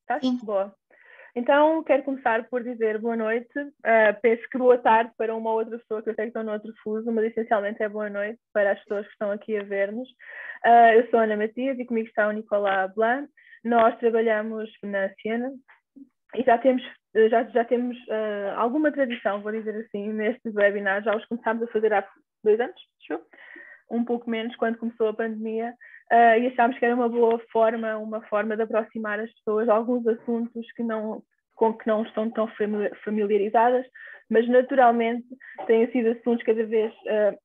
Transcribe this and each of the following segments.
Estás? Sim. Boa. Então, quero começar por dizer boa noite. Penso que boa tarde para uma ou outra pessoa que eu sei que estão no outro fuso, mas essencialmente é boa noite para as pessoas que estão aqui a ver-nos. Eu sou a Ana Matias e comigo está o Nicolas Blanc. Nós trabalhamos na Siena e já temos alguma tradição, vou dizer assim, nestes webinars. Já os começámos a fazer há 2 anos, acho, um pouco menos, quando começou a pandemia. E achámos que era uma boa forma, de aproximar as pessoas a alguns assuntos com que não estão tão familiarizadas, mas naturalmente têm sido assuntos cada vez,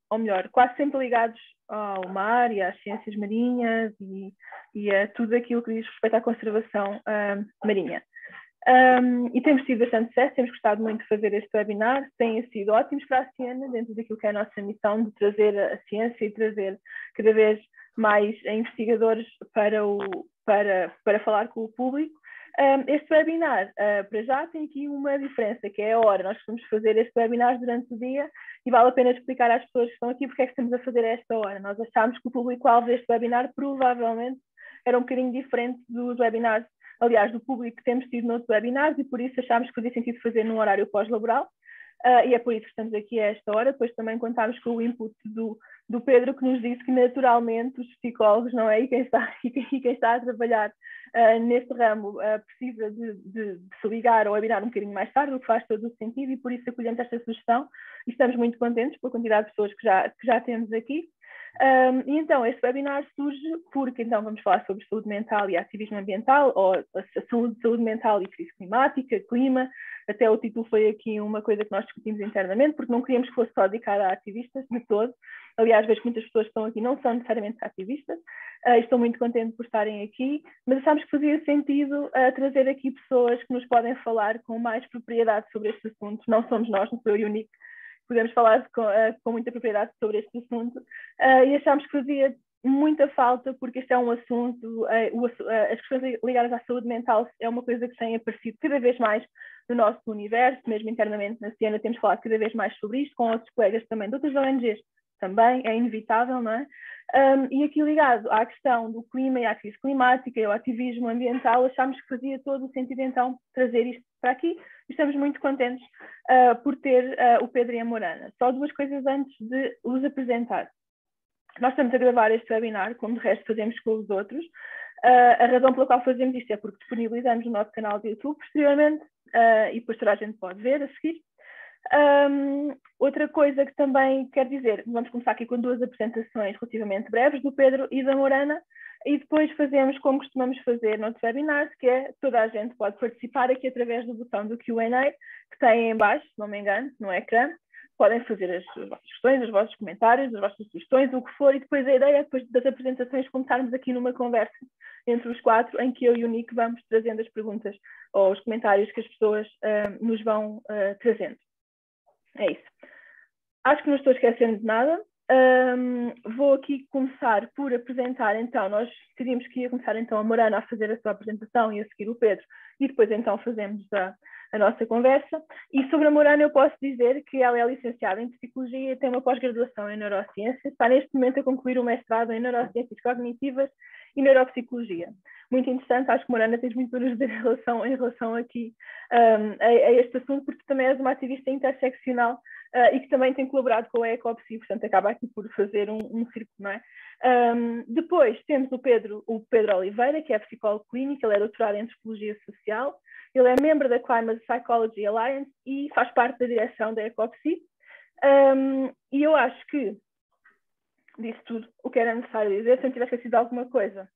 ou melhor, quase sempre ligados ao mar e às ciências marinhas e a tudo aquilo que diz respeito à conservação marinha. E temos tido bastante sucesso, temos gostado muito de fazer este webinar, têm sido ótimos para a Siena, dentro daquilo que é a nossa missão de trazer a ciência e trazer cada vez mais investigadores para falar com o público. Este webinar, para já, tem aqui uma diferença, que é a hora. Nós costumamos fazer este webinar durante o dia e vale a pena explicar às pessoas que estão aqui porque é que estamos a fazer a esta hora. Nós achámos que o público-alvo deste webinar provavelmente era um bocadinho diferente dos webinars, aliás, do público que temos tido noutros webinars, e por isso achámos que fazia sentido fazer num horário pós-laboral. E é por isso que estamos aqui a esta hora. Depois também contámos com o input do Pedro, que nos disse que naturalmente os psicólogos, não é? E quem está a trabalhar neste ramo precisa de se ligar ao webinar um bocadinho mais tarde, o que faz todo o sentido, e por isso acolhemos esta sugestão e estamos muito contentes pela quantidade de pessoas que já temos aqui. E então, este webinar surge porque então vamos falar sobre saúde mental e ativismo ambiental, ou a saúde mental e crise climática, clima. Até o título foi aqui uma coisa que nós discutimos internamente, porque não queríamos que fosse só dedicado a ativistas de todo. Aliás, vejo que muitas pessoas que estão aqui não são necessariamente ativistas. Estou muito contente por estarem aqui, mas achámos que fazia sentido trazer aqui pessoas que nos podem falar com mais propriedade sobre este assunto. Não somos nós, não sou eu e o Nick, podemos falar com muita propriedade sobre este assunto, e achámos que fazia muita falta, porque este é um assunto, as questões ligadas à saúde mental é uma coisa que tem aparecido cada vez mais no nosso universo, mesmo internamente na Siena temos falado cada vez mais sobre isto, com outros colegas também de outras ONGs, também é inevitável, não é? E aqui ligado à questão do clima e à crise climática e ao ativismo ambiental, achámos que fazia todo o sentido então trazer isto para aqui e estamos muito contentes por ter o Pedro e a Morana. Só 2 coisas antes de os apresentar. Nós estamos a gravar este webinar, como de resto fazemos com os outros. A razão pela qual fazemos isto é porque disponibilizamos no nosso canal de YouTube posteriormente e depois toda a gente pode ver a seguir. Outra coisa que também quero dizer, vamos começar aqui com 2 apresentações relativamente breves, do Pedro e da Morana, e depois fazemos como costumamos fazer noutros webinars, que é toda a gente pode participar aqui através do botão do Q&A, que tem em baixo, se não me engano, no ecrã. Podem fazer as vossas questões, os vossos comentários, as vossas sugestões, o que for, e depois a ideia é, depois das apresentações, começarmos aqui numa conversa entre os 4, em que eu e o Nick vamos trazendo as perguntas ou os comentários que as pessoas nos vão trazendo. É isso. Acho que não estou esquecendo de nada. Vou aqui começar por apresentar, então, nós decidimos que ia começar então a Morana a fazer a sua apresentação e a seguir o Pedro, e depois então fazemos a nossa conversa. E sobre a Morana eu posso dizer que ela é licenciada em Psicologia e tem uma pós-graduação em Neurociência, está neste momento a concluir o mestrado em Neurociências Cognitivas e Neuropsicologia. Muito interessante, acho que Morana tens muito para nos dizer em relação aqui a este assunto, porque também és uma ativista interseccional e que também tem colaborado com a Ecopsi, portanto acaba aqui por fazer um círculo, não é? Depois temos o Pedro Oliveira, que é psicólogo clínico, ele é doutorado em Antropologia Social, ele é membro da Climate Psychology Alliance e faz parte da direção da Ecopsi. E eu acho que disse tudo o que era necessário dizer. Se eu tiver esquecido alguma coisa,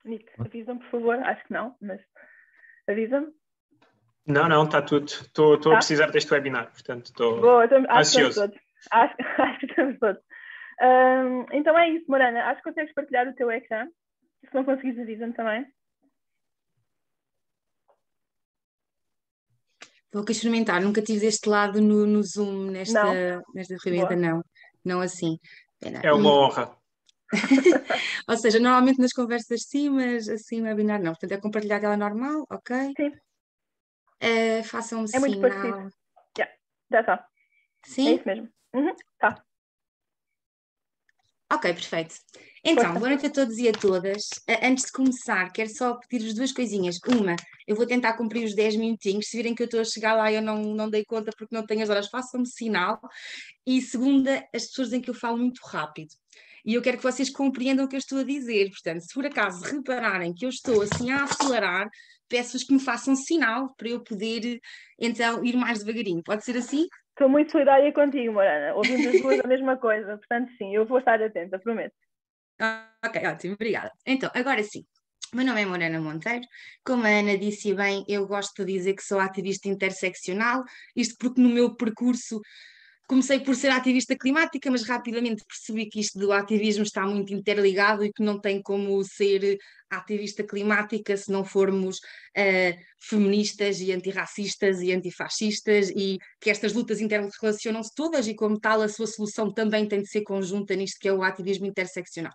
Nick, avisa-me, por favor. Acho que não, mas avisa-me. Não, está tudo. Estou a precisar deste webinar, portanto estou ansioso. Acho que estamos todos. Então é isso, Morana. Acho que consegues partilhar o teu ecrã. Se não conseguires, avisa-me também. Vou aqui experimentar. Nunca tive deste lado no Zoom, nesta ferramenta, não assim. Espera. É uma honra. Ou seja, normalmente nas conversas sim, mas assim webinar não. Portanto, é compartilhar a tela normal, ok? Sim. Façam-me É muito sinal. parecido. Já está. Sim? É isso mesmo. Tá. Ok, perfeito. Então, boa noite a todos e a todas. Antes de começar, quero só pedir-vos duas coisinhas. Uma, eu vou tentar cumprir os 10 minutinhos. Se virem que eu estou a chegar lá e eu não dei conta porque não tenho as horas, façam-me sinal. E segunda, as pessoas dizem que eu falo muito rápido. E eu quero que vocês compreendam o que eu estou a dizer. Portanto, se por acaso repararem que eu estou assim a acelerar, peço-vos que me façam sinal para eu poder, então, ir mais devagarinho. Pode ser assim? Estou muito solidária contigo, Morana. Ouvimos as duas a mesma coisa. Portanto, sim, eu vou estar atenta, prometo. Ok, ótimo, obrigada. Então, agora sim. Meu nome é Morana Monteiro. Como a Ana disse bem, eu gosto de dizer que sou ativista interseccional, isto porque no meu percurso comecei por ser ativista climática, mas rapidamente percebi que isto do ativismo está muito interligado e que não tem como ser ativista climática se não formos feministas e antirracistas e antifascistas, e que estas lutas interrelacionam-se todas e, como tal, a sua solução também tem de ser conjunta nisto que é o ativismo interseccional.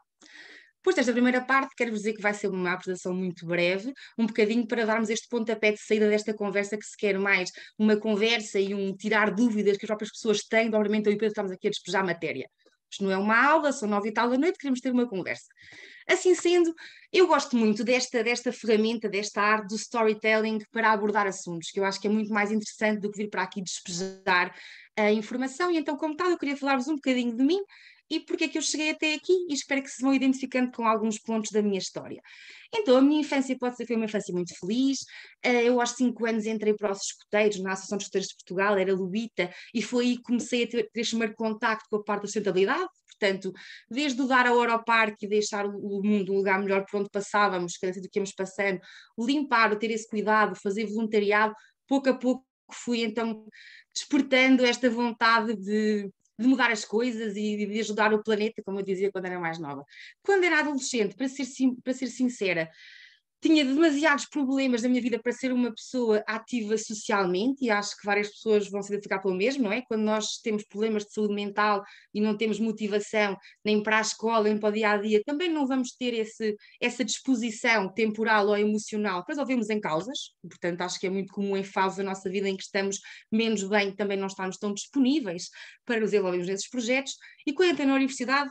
Depois desta primeira parte, quero-vos dizer que vai ser uma apresentação muito breve, um bocadinho para darmos este pontapé de saída desta conversa, que se quer mais uma conversa e um tirar dúvidas que as próprias pessoas têm, obviamente eu e Pedro estamos aqui a despejar matéria. Isto não é uma aula, são 9 e tal da noite, queremos ter uma conversa. Assim sendo, eu gosto muito desta ferramenta, desta arte do storytelling para abordar assuntos, que eu acho que é muito mais interessante do que vir para aqui despejar a informação, e então, como tal, eu queria falar-vos um bocadinho de mim, e porque é que eu cheguei até aqui, e espero que se vão identificando com alguns pontos da minha história. Então, a minha infância pode ser que foi uma infância muito feliz. Eu aos 5 anos entrei para os escuteiros, na Associação de Escuteiros de Portugal, era Lubita, e foi aí que comecei a ter este primeiro contacto com a parte da sustentabilidade. Portanto, desde o dar a hora ao parque e deixar o mundo um lugar melhor por onde passávamos, cada vez que íamos passando, limpar, ter esse cuidado, fazer voluntariado, pouco a pouco fui então despertando esta vontade de mudar as coisas e de ajudar o planeta, como eu dizia quando era mais nova. Quando era adolescente, para ser sincera, tinha demasiados problemas na minha vida para ser uma pessoa ativa socialmente, e acho que várias pessoas vão se identificar pelo mesmo, não é? Quando nós temos problemas de saúde mental e não temos motivação nem para a escola, nem para o dia-a-dia, também não vamos ter essa disposição temporal ou emocional para resolvermos em causas. Portanto, acho que é muito comum em fases da nossa vida em que estamos menos bem, também não estamos tão disponíveis para nos envolvermos nesses projetos. E quando entrei na universidade,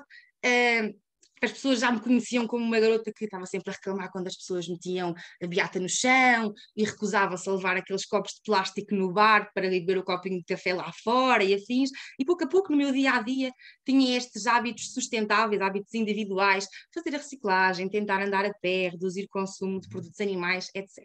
as pessoas já me conheciam como uma garota que estava sempre a reclamar quando as pessoas metiam a beata no chão e recusava-se a levar aqueles copos de plástico no bar para beber o copinho de café lá fora e afins. E pouco a pouco, no meu dia-a-dia, tinha estes hábitos sustentáveis, hábitos individuais, fazer a reciclagem, tentar andar a pé, reduzir o consumo de produtos animais, etc.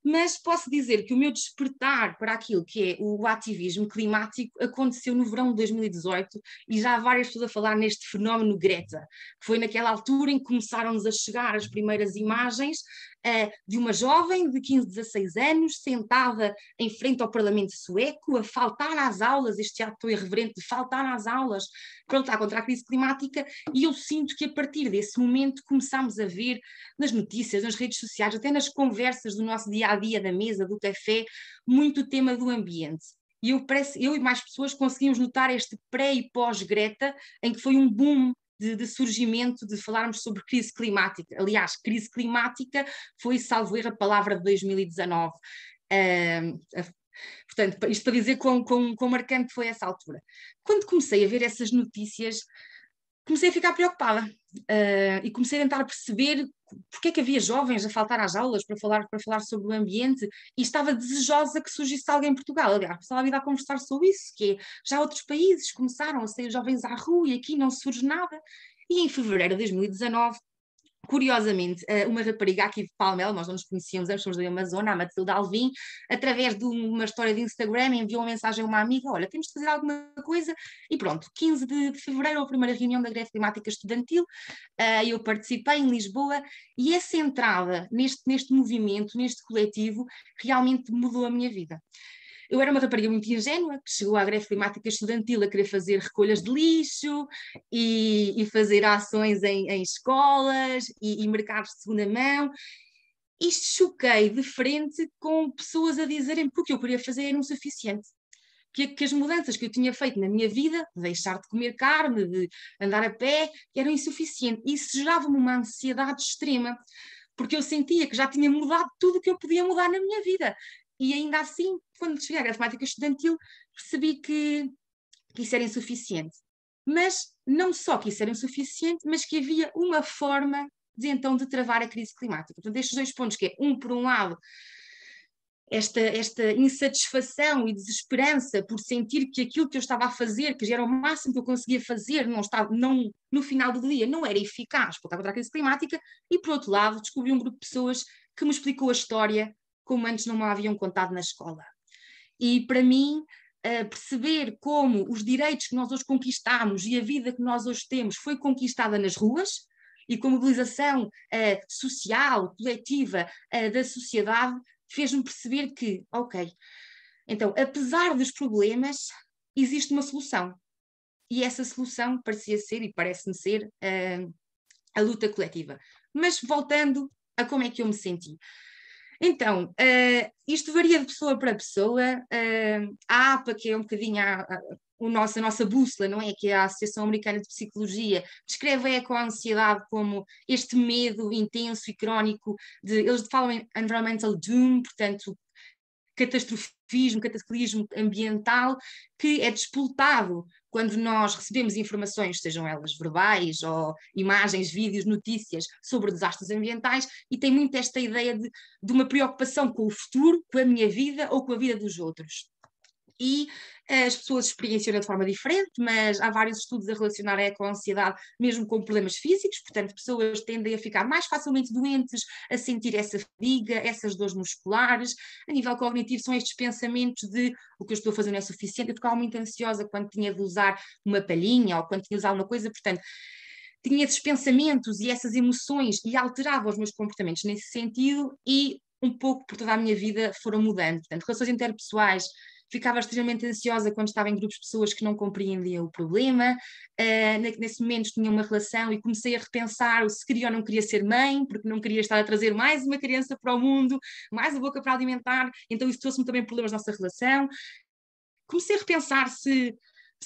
Mas posso dizer que o meu despertar para aquilo que é o ativismo climático aconteceu no verão de 2018, e já há várias pessoas a falar neste fenómeno Greta, que foi naquela altura em que começaram-nos a chegar as primeiras imagens de uma jovem de 15, 16 anos, sentada em frente ao Parlamento sueco, a faltar às aulas, este ato irreverente de faltar às aulas para lutar contra a crise climática, e eu sinto que a partir desse momento começámos a ver nas notícias, nas redes sociais, até nas conversas do nosso dia-a-dia da mesa, do café, muito o tema do ambiente. E eu e mais pessoas conseguimos notar este pré e pós-Greta, em que foi um boom de surgimento, de falarmos sobre crise climática. Aliás, crise climática foi, salvo erro, a palavra de 2019. Portanto, isto para dizer quão marcante foi essa altura. Quando comecei a ver essas notícias, comecei a ficar preocupada e comecei a tentar perceber porque é que havia jovens a faltar às aulas para falar sobre o ambiente, e estava desejosa que surgisse alguém em Portugal. Aliás, estava a vir a conversar sobre isso, que já outros países começaram a sair jovens à rua e aqui não surge nada. E em fevereiro de 2019, curiosamente, uma rapariga aqui de Palmela, nós não nos conhecíamos, ambos somos do Amazonas, a Matilde Alvim, através de uma história de Instagram, enviou uma mensagem a uma amiga: olha, temos de fazer alguma coisa, e pronto, 15 de fevereiro, a primeira reunião da greve climática estudantil, eu participei em Lisboa, e essa entrada neste movimento, neste coletivo, realmente mudou a minha vida. Eu era uma rapariga muito ingênua, que chegou à greve climática estudantil a querer fazer recolhas de lixo e fazer ações em escolas e mercados de segunda mão. E choquei de frente com pessoas a dizerem que o que eu queria fazer era insuficiente. Que as mudanças que eu tinha feito na minha vida, de deixar de comer carne, de andar a pé, eram insuficientes. E isso gerava-me uma ansiedade extrema, porque eu sentia que já tinha mudado tudo o que eu podia mudar na minha vida. E ainda assim, quando cheguei à greve climática estudantil, percebi que isso era insuficiente. mas não só que isso era insuficiente, mas que havia uma forma de então de travar a crise climática. Portanto, estes 2 pontos, que é, por um lado, esta insatisfação e desesperança por sentir que aquilo que eu estava a fazer, que já era o máximo que eu conseguia fazer, no final do dia não era eficaz para contra a crise climática, e por outro lado descobri um grupo de pessoas que me explicou a história como antes não me haviam contado na escola. E para mim, perceber como os direitos que nós hoje conquistamos e a vida que nós hoje temos foi conquistada nas ruas, e com a mobilização social, coletiva da sociedade, fez-me perceber que, ok, então, apesar dos problemas, existe uma solução. E essa solução parecia ser, e parece-me ser, a luta coletiva. Mas voltando a como é que eu me senti. Então, isto varia de pessoa para pessoa. A APA, que é um bocadinho a nossa bússola, não é? Que é a Associação Americana de Psicologia, descreve a eco-ansiedade como este medo intenso e crónico, eles falam em environmental doom, portanto, catastrofismo, cataclismo ambiental, que é despoltado quando nós recebemos informações, sejam elas verbais ou imagens, vídeos, notícias sobre desastres ambientais, e tem muito esta ideia de uma preocupação com o futuro, com a minha vida ou com a vida dos outros. E as pessoas experienciam de forma diferente, mas há vários estudos a relacionar a eco-ansiedade mesmo com problemas físicos, portanto, pessoas tendem a ficar mais facilmente doentes, a sentir essa fadiga, essas dores musculares. A nível cognitivo são estes pensamentos de o que eu estou a fazer não é suficiente, eu ficava muito ansiosa quando tinha de usar uma palhinha ou quando tinha de usar uma coisa, portanto, tinha esses pensamentos e essas emoções e alterava os meus comportamentos nesse sentido, e um pouco por toda a minha vida foram mudando. Portanto, relações interpessoais, ficava extremamente ansiosa quando estava em grupos de pessoas que não compreendiam o problema. Nesse momento tinha uma relação e comecei a repensar se queria ou não queria ser mãe, porque não queria estar a trazer mais uma criança para o mundo, mais uma boca para alimentar, então isso trouxe-me também problemas na nossa relação. Comecei a repensar se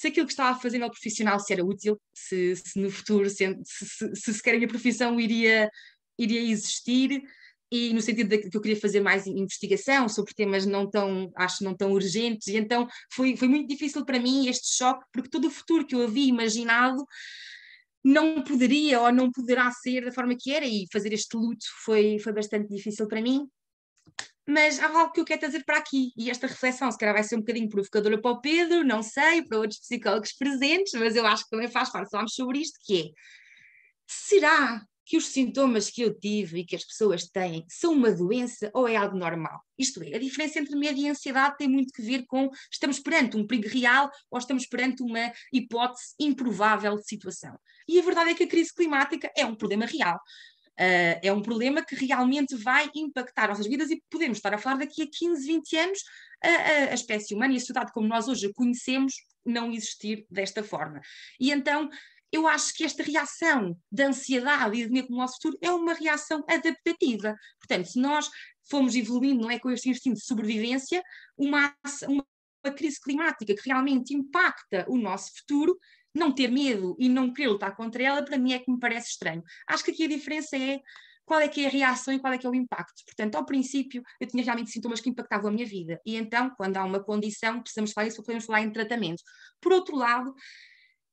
aquilo que estava a fazer no profissional se era útil, se no futuro, se sequer a minha profissão iria existir, e no sentido de que eu queria fazer mais investigação sobre temas não tão urgentes, e então foi muito difícil para mim este choque, porque todo o futuro que eu havia imaginado não poderia ou não poderá ser da forma que era, e fazer este luto foi bastante difícil para mim. Mas há algo que eu quero trazer para aqui, e esta reflexão se calhar vai ser um bocadinho provocadora para o Pedro, não sei, para outros psicólogos presentes, mas eu acho que também faz parte de falarmos sobre isto, que é: será que os sintomas que eu tive e que as pessoas têm são uma doença ou é algo normal? Isto é, a diferença entre medo e ansiedade tem muito que ver com estamos perante um perigo real ou estamos perante uma hipótese improvável de situação. E a verdade é que a crise climática é um problema real. É um problema que realmente vai impactar nossas vidas, e podemos estar a falar daqui a 15, 20 anos a espécie humana e a sociedade como nós hoje a conhecemos não existir desta forma. E então eu acho que esta reação de ansiedade e de medo no nosso futuro é uma reação adaptativa. Portanto, se nós fomos evoluindo, não é, com este instinto de sobrevivência, uma crise climática que realmente impacta o nosso futuro, não ter medo e não querer lutar contra ela, para mim é que me parece estranho. Acho que aqui a diferença é qual é que é a reação e qual é que é o impacto. Portanto, ao princípio, eu tinha realmente sintomas que impactavam a minha vida, e então, quando há uma condição, precisamos falar isso, podemos falar em tratamento. Por outro lado,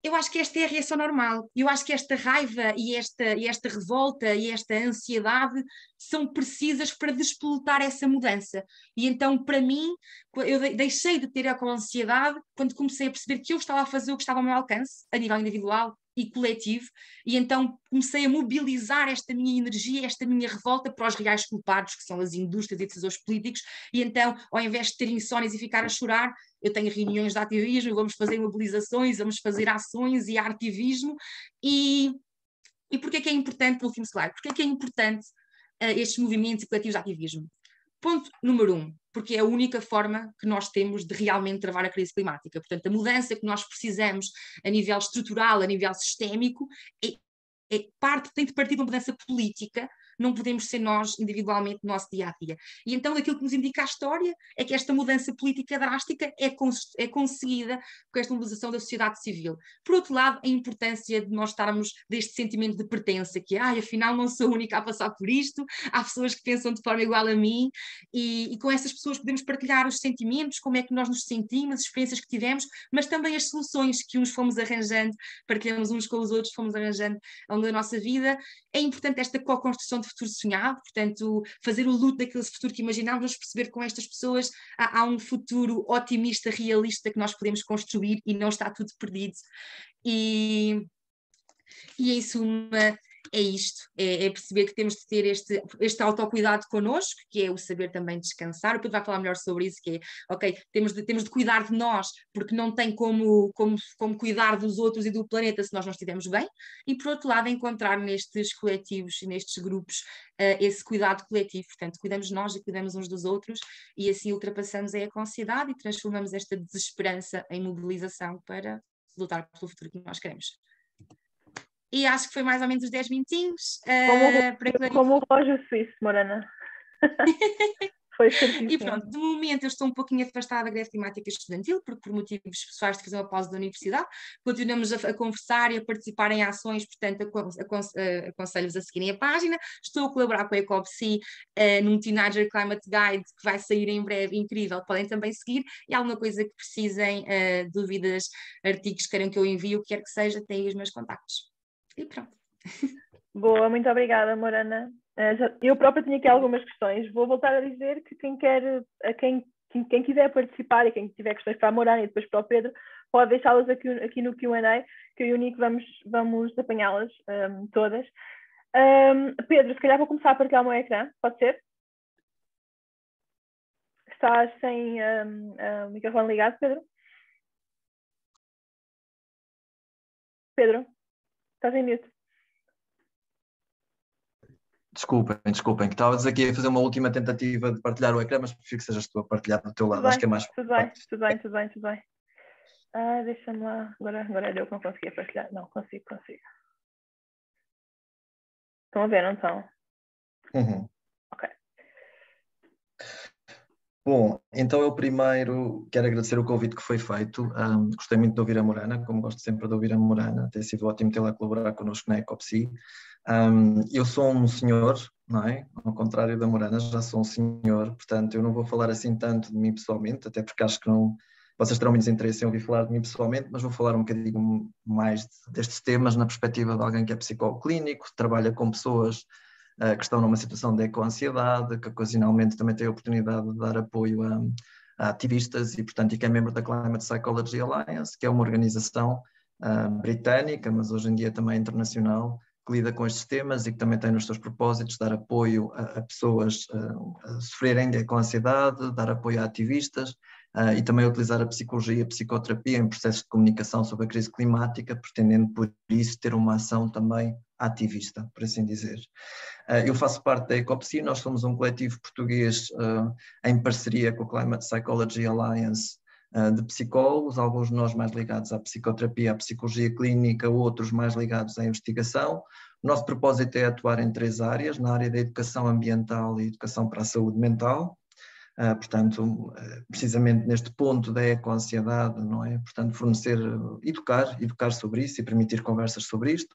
eu acho que esta é a reação normal. Eu acho que esta raiva e esta revolta e esta ansiedade são precisas para despoletar essa mudança. E então, para mim, eu deixei de ter com a ansiedade quando comecei a perceber que eu estava a fazer o que estava ao meu alcance, a nível individual e coletivo, e então comecei a mobilizar esta minha energia, esta minha revolta para os reais culpados, que são as indústrias e decisores políticos, e então, ao invés de ter insónias e ficar a chorar, eu tenho reuniões de ativismo, vamos fazer mobilizações, vamos fazer ações e ativismo. E porquê que é importante, no último slide, porquê que é importante estes movimentos e coletivos de ativismo? Ponto número 1, porque é a única forma que nós temos de realmente travar a crise climática. Portanto, a mudança que nós precisamos a nível estrutural, a nível sistémico, tem de partir de uma mudança política, não podemos ser nós individualmente no nosso dia-a-dia. E então aquilo que nos indica a história é que esta mudança política drástica é conseguida com esta mobilização da sociedade civil. Por outro lado, a importância de nós estarmos deste sentimento de pertença, que afinal não sou a única a passar por isto, há pessoas que pensam de forma igual a mim, e com essas pessoas podemos partilhar os sentimentos, como é que nós nos sentimos, as experiências que tivemos, mas também as soluções que uns fomos arranjando, partilhamos uns com os outros, fomos arranjando ao longo da nossa vida. É importante esta co-construção de futuro sonhado, portanto, fazer o luto daquele futuro que imaginávamos, perceber que com estas pessoas há um futuro otimista, realista, que nós podemos construir e não está tudo perdido. E em suma, é isto, é perceber que temos de ter este autocuidado connosco, que é o saber também descansar. O Pedro vai falar melhor sobre isso, que é, ok, temos de cuidar de nós, porque não tem como cuidar dos outros e do planeta se nós não estivermos bem, e por outro lado encontrar nestes coletivos e nestes grupos esse cuidado coletivo, portanto cuidamos de nós e cuidamos uns dos outros, e assim ultrapassamos a ansiedade e transformamos esta desesperança em mobilização para lutar pelo futuro que nós queremos. E acho que foi mais ou menos os 10 minutinhos. Como o relógio suíço, Morana. Foi certíssimo. E pronto, de momento eu estou um pouquinho afastada da greve climática estudantil, porque por motivos pessoais de fazer uma pausa da universidade, continuamos a conversar e a participar em ações, portanto aconselho-vos a seguirem a página. Estou a colaborar com a EcoPsy num Teenager Climate Guide que vai sair em breve, incrível, podem também seguir, e alguma coisa que precisem, dúvidas, artigos que queiram que eu envie, o que quer que seja, têm os meus contactos. E pronto. Boa, muito obrigada, Morana. Eu própria tinha aqui algumas questões. Vou voltar a dizer que quem quiser participar e quem tiver questões para a Morana e depois para o Pedro, pode deixá-las aqui no Q&A, que eu e o Nico vamos apanhá-las todas. Pedro, se calhar vou começar a partilhar o meu ecrã, pode ser? Estás sem o microfone ligado, Pedro? Pedro, estás em mute. Desculpem, que estavas aqui a fazer uma última tentativa de partilhar o ecrã, mas prefiro que sejas tu a partilhar do teu lado. Tudo Acho que é mais tudo bem. Deixa-me lá. Agora eu que não conseguia partilhar. Não, consigo. Estão a ver, não estão? Uhum. Ok. Bom, então eu primeiro quero agradecer o convite que foi feito. Gostei muito de ouvir a Morana, como gosto sempre de ouvir a Morana. Tem sido ótimo tê-la a colaborar connosco na EcoPsy. Eu sou um senhor, não é? Ao contrário da Morana, já sou um senhor, portanto eu não vou falar assim tanto de mim pessoalmente, até porque acho que não, vocês terão menos interesse em ouvir falar de mim pessoalmente, mas vou falar um bocadinho mais destes temas na perspectiva de alguém que é psicólogo clínico, trabalha com pessoas que estão numa situação de ecoansiedade, que ocasionalmente também tem a oportunidade de dar apoio a ativistas e, portanto, e que é membro da Climate Psychology Alliance, que é uma organização britânica, mas hoje em dia também internacional, que lida com estes temas e que também tem nos seus propósitos dar apoio a pessoas a sofrerem com ansiedade, dar apoio a ativistas e também utilizar a psicologia e a psicoterapia em processos de comunicação sobre a crise climática, pretendendo por isso ter uma ação também ativista, por assim dizer. Eu faço parte da EcoPsy, nós somos um coletivo português em parceria com a Climate Psychology Alliance, de psicólogos, alguns de nós mais ligados à psicoterapia, à psicologia clínica, outros mais ligados à investigação. O nosso propósito é atuar em 3 áreas, na área da educação ambiental e educação para a saúde mental, portanto, precisamente neste ponto da ecoansiedade, não é? Portanto, educar sobre isso e permitir conversas sobre isto.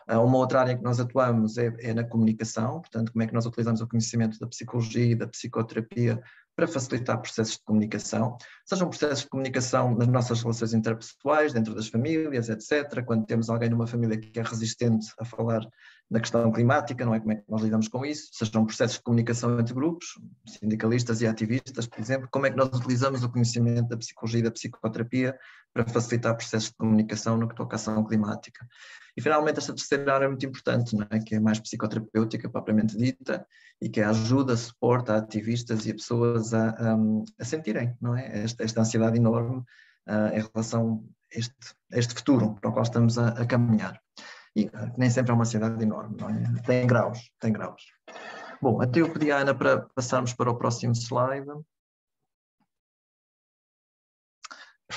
Uma outra área em que nós atuamos é na comunicação, portanto, como é que nós utilizamos o conhecimento da psicologia e da psicoterapia para facilitar processos de comunicação, sejam processos de comunicação nas nossas relações interpessoais, dentro das famílias, etc. Quando temos alguém numa família que é resistente a falar da questão climática, não é? Como é que nós lidamos com isso? Sejam processos de comunicação entre grupos, sindicalistas e ativistas, por exemplo, como é que nós utilizamos o conhecimento da psicologia e da psicoterapia para facilitar processos de comunicação no que toca à ação climática. E finalmente esta terceira área é muito importante, não é? Que é mais psicoterapêutica propriamente dita e que é a ajuda, suporte a ativistas e a pessoas a sentirem, não é? Esta ansiedade enorme em relação a este futuro para o qual estamos a caminhar. E nem sempre é uma ansiedade enorme, não é? Tem graus. Bom, até eu pedi à Ana para passarmos para o próximo slide.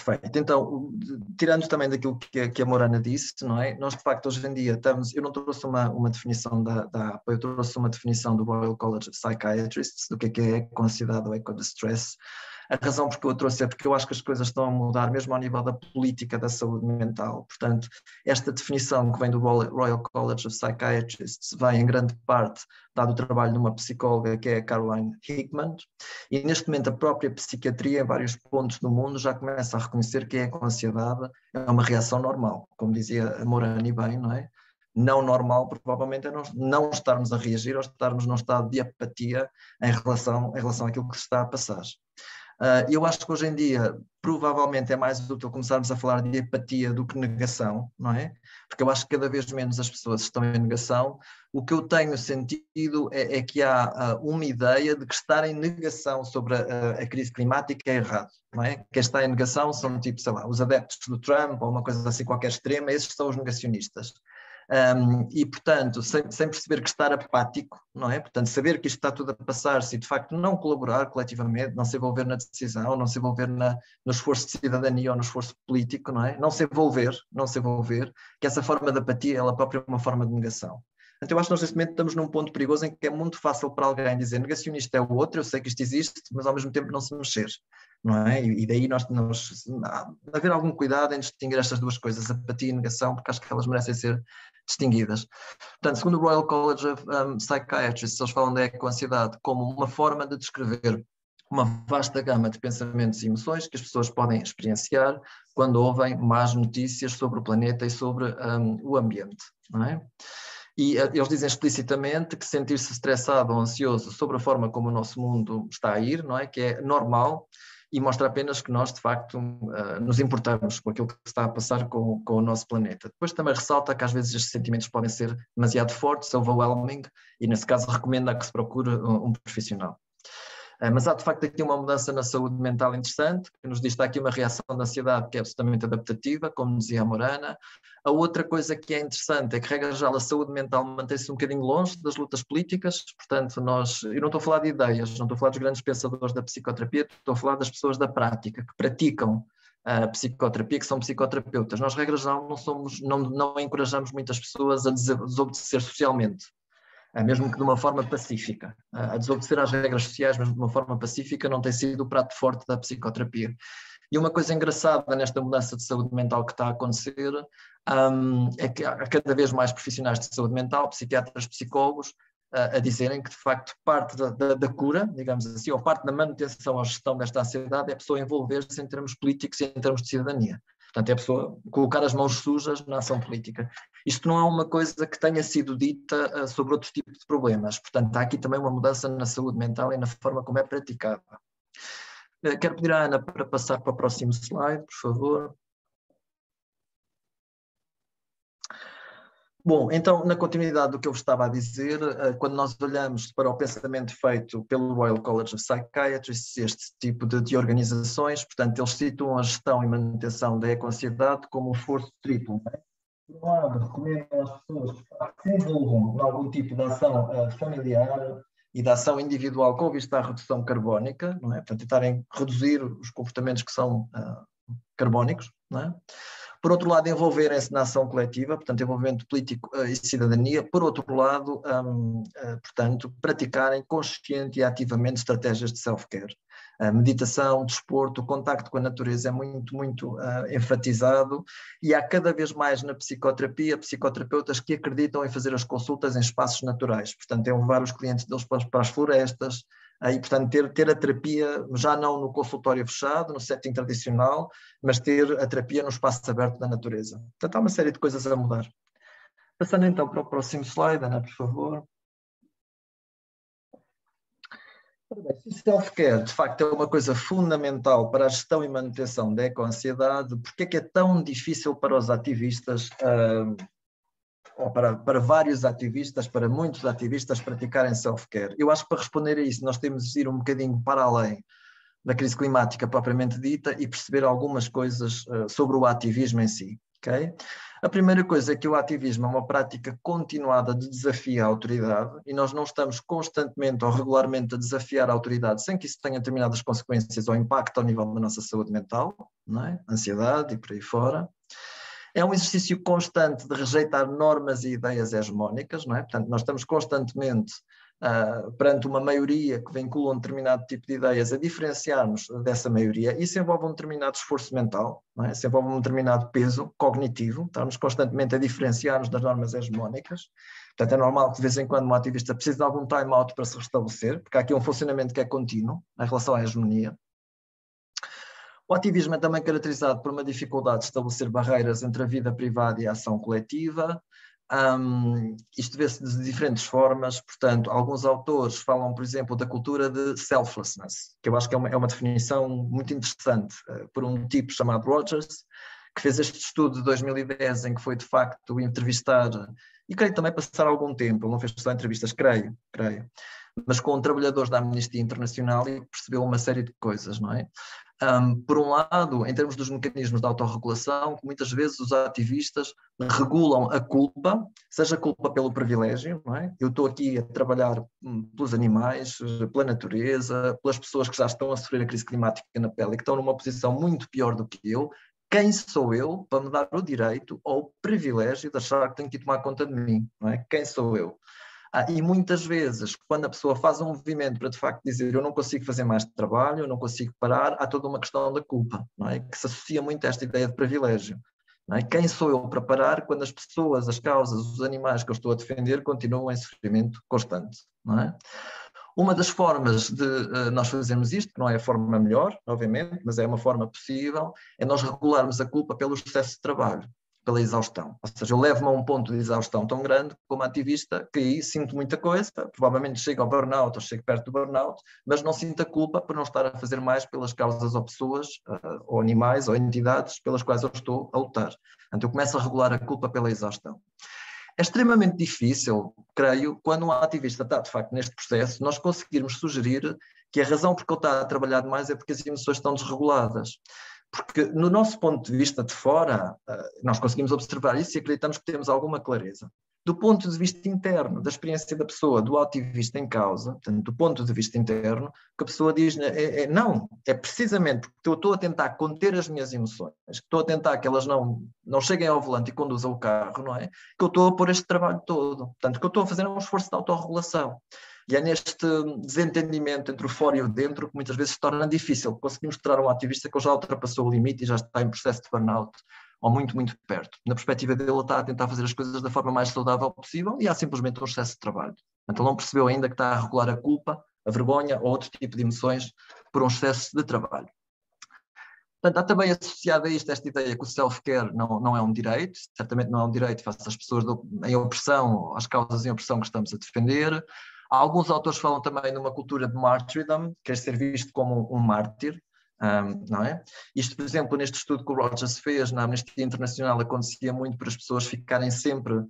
Perfeito. Então, tirando também daquilo que a Morana disse, não é? Nós, de facto, hoje em dia estamos... Eu não trouxe uma definição da APA, eu trouxe uma definição do Royal College of Psychiatrists, do que é com ansiedade ou é com distress. A razão porque eu trouxe é porque eu acho que as coisas estão a mudar, mesmo ao nível da política da saúde mental. Portanto, esta definição que vem do Royal College of Psychiatrists vem, em grande parte, dado o trabalho de uma psicóloga que é a Caroline Hickman, e neste momento a própria psiquiatria, em vários pontos do mundo, já começa a reconhecer que é com ansiedade é uma reação normal, como dizia a Morani bem, não é? Não normal, provavelmente, é não estarmos a reagir ou estarmos num estado de apatia em relação àquilo que se está a passar. Eu acho que hoje em dia provavelmente é mais útil começarmos a falar de apatia do que negação, não é? Porque eu acho que cada vez menos as pessoas estão em negação. O que eu tenho sentido é que há uma ideia de que estar em negação sobre a crise climática é errado, não é? Quem está em negação são tipo, sei lá, os adeptos do Trump ou uma coisa assim qualquer extrema, esses são os negacionistas. E, portanto, sem perceber que estar apático, não é? Portanto, saber que isto está tudo a passar-se e, de facto, não colaborar coletivamente, não se envolver na decisão, não se envolver no esforço de cidadania ou no esforço político, não é? Não se envolver, que essa forma de apatia, ela própria é uma forma de negação. Portanto, eu acho que nós, neste momento, estamos num ponto perigoso em que é muito fácil para alguém dizer negacionista é o outro, eu sei que isto existe, mas ao mesmo tempo não se mexer, não é? E daí nós haver algum cuidado em distinguir estas duas coisas, apatia e negação, porque acho que elas merecem ser distinguidas. Portanto, segundo o Royal College of Psychiatrists, eles falam da ecoansiedade como uma forma de descrever uma vasta gama de pensamentos e emoções que as pessoas podem experienciar quando ouvem más notícias sobre o planeta e sobre o ambiente, não é? E eles dizem explicitamente que sentir-se estressado ou ansioso sobre a forma como o nosso mundo está a ir, não é? Que é normal e mostra apenas que nós, de facto, nos importamos com aquilo que está a passar com o nosso planeta. Depois também ressalta que às vezes estes sentimentos podem ser demasiado fortes, overwhelming, e nesse caso recomenda que se procure um profissional. Mas há de facto aqui uma mudança na saúde mental interessante, que nos diz que está aqui uma reação de ansiedade que é absolutamente adaptativa, como dizia a Morana. A outra coisa que é interessante é que, regra geral, a saúde mental mantém-se um bocadinho longe das lutas políticas, portanto, eu não estou a falar de ideias, não estou a falar dos grandes pensadores da psicoterapia, estou a falar das pessoas da prática, que praticam a psicoterapia, que são psicoterapeutas. Nós, regra geral, não encorajamos muitas pessoas a desobedecer socialmente. Mesmo que de uma forma pacífica. A desobedecer às regras sociais, mesmo de uma forma pacífica, não tem sido o prato forte da psicoterapia. E uma coisa engraçada nesta mudança de saúde mental que está a acontecer é que há cada vez mais profissionais de saúde mental, psiquiatras, psicólogos, a dizerem que, de facto, parte da cura, digamos assim, ou parte da manutenção ou gestão desta ansiedade é a pessoa envolver-se em termos políticos e em termos de cidadania. Portanto, é a pessoa colocar as mãos sujas na ação política. Isto não é uma coisa que tenha sido dita sobre outros tipos de problemas. Portanto, há aqui também uma mudança na saúde mental e na forma como é praticada. Quero pedir à Ana para passar para o próximo slide, por favor. Bom, então, na continuidade do que eu estava a dizer, quando nós olhamos para o pensamento feito pelo Royal College of Psychiatrists, este tipo de organizações, portanto, eles situam a gestão e manutenção da ecoansiedade como um esforço triplo. Por um lado, recomendam às pessoas que se envolvam em algum tipo de ação familiar e de ação individual com vista à redução carbónica, não é? Portanto, tentarem reduzir os comportamentos que são carbónicos, não é? Por outro lado, envolverem-se na ação coletiva, portanto, envolvimento político e cidadania. Por outro lado, portanto, praticarem consciente e ativamente estratégias de self-care. Meditação, desporto, o contacto com a natureza é muito, muito enfatizado, e há cada vez mais na psicoterapia psicoterapeutas que acreditam em fazer as consultas em espaços naturais, portanto, é levar os clientes deles para as florestas, e, portanto, ter a terapia já não no consultório fechado, no setting tradicional, mas ter a terapia no espaço aberto da natureza. Portanto, há uma série de coisas a mudar. Passando então para o próximo slide, Ana, por favor. Se o self-care, de facto, é uma coisa fundamental para a gestão e manutenção da ecoansiedade, porque é que é tão difícil para os ativistas, ou para vários ativistas, para muitos ativistas praticarem self-care? Eu acho que para responder a isso nós temos de ir um bocadinho para além da crise climática propriamente dita e perceber algumas coisas sobre o ativismo em si. Okay? A primeira coisa é que o ativismo é uma prática continuada de desafio à autoridade e nós não estamos constantemente ou regularmente a desafiar a autoridade sem que isso tenha determinadas consequências ou impacto ao nível da nossa saúde mental, não é? Ansiedade e por aí fora. É um exercício constante de rejeitar normas e ideias hegemónicas, não é? Portanto, nós estamos constantemente perante uma maioria que vincula um determinado tipo de ideias a diferenciar-nos dessa maioria. Isso envolve um determinado esforço mental, não é? Isso envolve um determinado peso cognitivo, estamos constantemente a diferenciar-nos das normas hegemónicas. Portanto, é normal que de vez em quando um ativista precise de algum time-out para se restabelecer, porque há aqui um funcionamento que é contínuo em relação à hegemonia. O ativismo é também caracterizado por uma dificuldade de estabelecer barreiras entre a vida privada e a ação coletiva. Isto vê-se de diferentes formas, portanto, alguns autores falam, por exemplo, da cultura de selflessness, que eu acho que é uma definição muito interessante, por um tipo chamado Rogers, que fez este estudo de 2010, em que foi de facto entrevistar, e creio também passar algum tempo, ele não fez só entrevistas, creio, mas com trabalhadores da Amnistia Internacional e percebeu uma série de coisas, não é? Por um lado, em termos dos mecanismos de autorregulação, que muitas vezes os ativistas regulam a culpa, seja culpa pelo privilégio, não é? Eu estou aqui a trabalhar pelos animais, pela natureza, pelas pessoas que já estão a sofrer a crise climática na pele e que estão numa posição muito pior do que eu. Quem sou eu para me dar o direito ou o privilégio de achar que tenho que tomar conta de mim, não é? Quem sou eu? E muitas vezes, quando a pessoa faz um movimento para de facto dizer eu não consigo fazer mais trabalho, eu não consigo parar, há toda uma questão da culpa, não é? Que se associa muito a esta ideia de privilégio. Não é? Quem sou eu para parar quando as pessoas, as causas, os animais que eu estou a defender continuam em sofrimento constante? Não é? Uma das formas de nós fazermos isto, que não é a forma melhor, obviamente, mas é uma forma possível, é nós regularmos a culpa pelo excesso de trabalho, pela exaustão. Ou seja, eu levo-me a um ponto de exaustão tão grande como ativista que aí sinto muita coisa, provavelmente chego ao burnout ou chego perto do burnout, mas não sinto a culpa por não estar a fazer mais pelas causas ou pessoas, ou animais, ou entidades pelas quais eu estou a lutar. Portanto, eu começo a regular a culpa pela exaustão. É extremamente difícil, creio, quando um ativista está de facto neste processo, nós conseguirmos sugerir que a razão por que ele está a trabalhar demais é porque as emoções estão desreguladas. Porque no nosso ponto de vista de fora, nós conseguimos observar isso e acreditamos que temos alguma clareza. Do ponto de vista interno, da experiência da pessoa, do ativista em causa, portanto, do ponto de vista interno, que a pessoa diz, não, é precisamente porque eu estou a tentar conter as minhas emoções, que estou a tentar que elas não cheguem ao volante e conduzam o carro, não é? Que eu estou a pôr este trabalho todo. Portanto, que eu estou a fazer um esforço de autorregulação. E é neste desentendimento entre o fora e o dentro que muitas vezes se torna difícil conseguir mostrar a um ativista que ele já ultrapassou o limite e já está em processo de burnout, ou muito, muito perto. Na perspectiva dele, ele está a tentar fazer as coisas da forma mais saudável possível e há simplesmente um excesso de trabalho. Então ele não percebeu ainda que está a regular a culpa, a vergonha ou outro tipo de emoções por um excesso de trabalho. Portanto, há também associada a isto esta ideia que o self-care não é um direito, certamente não é um direito face às pessoas em opressão, às causas em opressão que estamos a defender. Alguns autores falam também numa cultura de martyrdom, que é ser visto como um mártir, não é? Isto, por exemplo, neste estudo que o Rogers fez na Amnistia Internacional, acontecia muito para as pessoas ficarem sempre,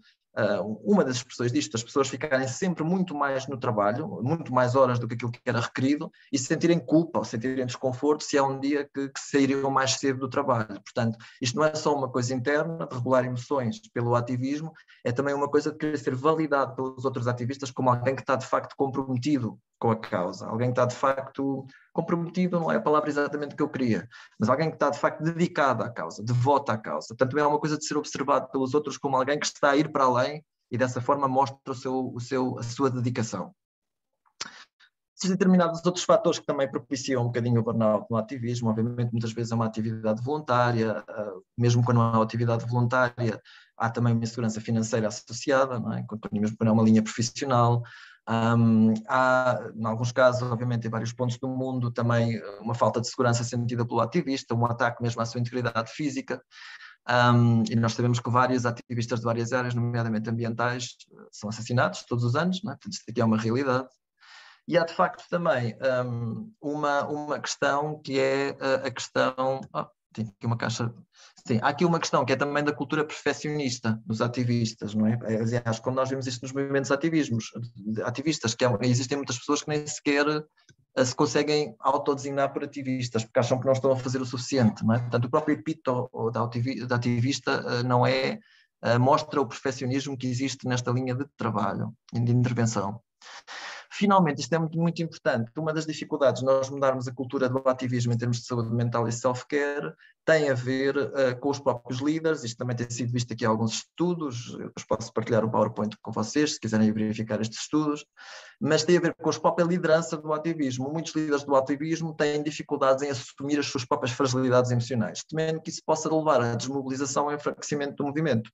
uma das expressões disto, as pessoas ficarem sempre muito mais no trabalho, muito mais horas do que aquilo que era requerido, e sentirem culpa ou sentirem desconforto se há um dia que sairiam mais cedo do trabalho. Portanto, isto não é só uma coisa interna, de regular emoções pelo ativismo, é também uma coisa de querer ser validado pelos outros ativistas como alguém que está de facto comprometido com a causa, alguém que está de facto comprometido, não é a palavra exatamente que eu queria, mas alguém que está de facto dedicado à causa, devoto à causa. Portanto, é uma coisa de ser observado pelos outros como alguém que está a ir para além e dessa forma mostra a sua dedicação. Existem determinados outros fatores que também propiciam um bocadinho o burnout no ativismo. Obviamente, muitas vezes é uma atividade voluntária, mesmo quando não é uma atividade voluntária, há também uma insegurança financeira associada, não é? Mesmo quando é uma linha profissional. Há, em alguns casos, obviamente, em vários pontos do mundo, também uma falta de segurança sentida pelo ativista, um ataque mesmo à sua integridade física. E nós sabemos que vários ativistas de várias áreas, nomeadamente ambientais, são assassinados todos os anos, não é? Portanto, isto aqui é uma realidade. E há, de facto, também uma questão que é a questão... tem aqui uma caixa... Sim, há aqui uma questão que é também da cultura perfeccionista dos ativistas, não é? Aliás, quando nós vemos isto nos movimentos ativistas, que existem muitas pessoas que nem sequer se conseguem autodesignar por ativistas, porque acham que não estão a fazer o suficiente, não é? Portanto, o próprio epíteto da ativista não é mostra o perfeccionismo que existe nesta linha de trabalho, de intervenção. Finalmente, isto é muito, muito importante, uma das dificuldades de nós mudarmos a cultura do ativismo em termos de saúde mental e self-care tem a ver com os próprios líderes. Isto também tem sido visto aqui em alguns estudos, eu posso partilhar o PowerPoint com vocês, se quiserem verificar estes estudos, mas tem a ver com a própria liderança do ativismo. Muitos líderes do ativismo têm dificuldades em assumir as suas próprias fragilidades emocionais, temendo que isso possa levar à desmobilização e enfraquecimento do movimento.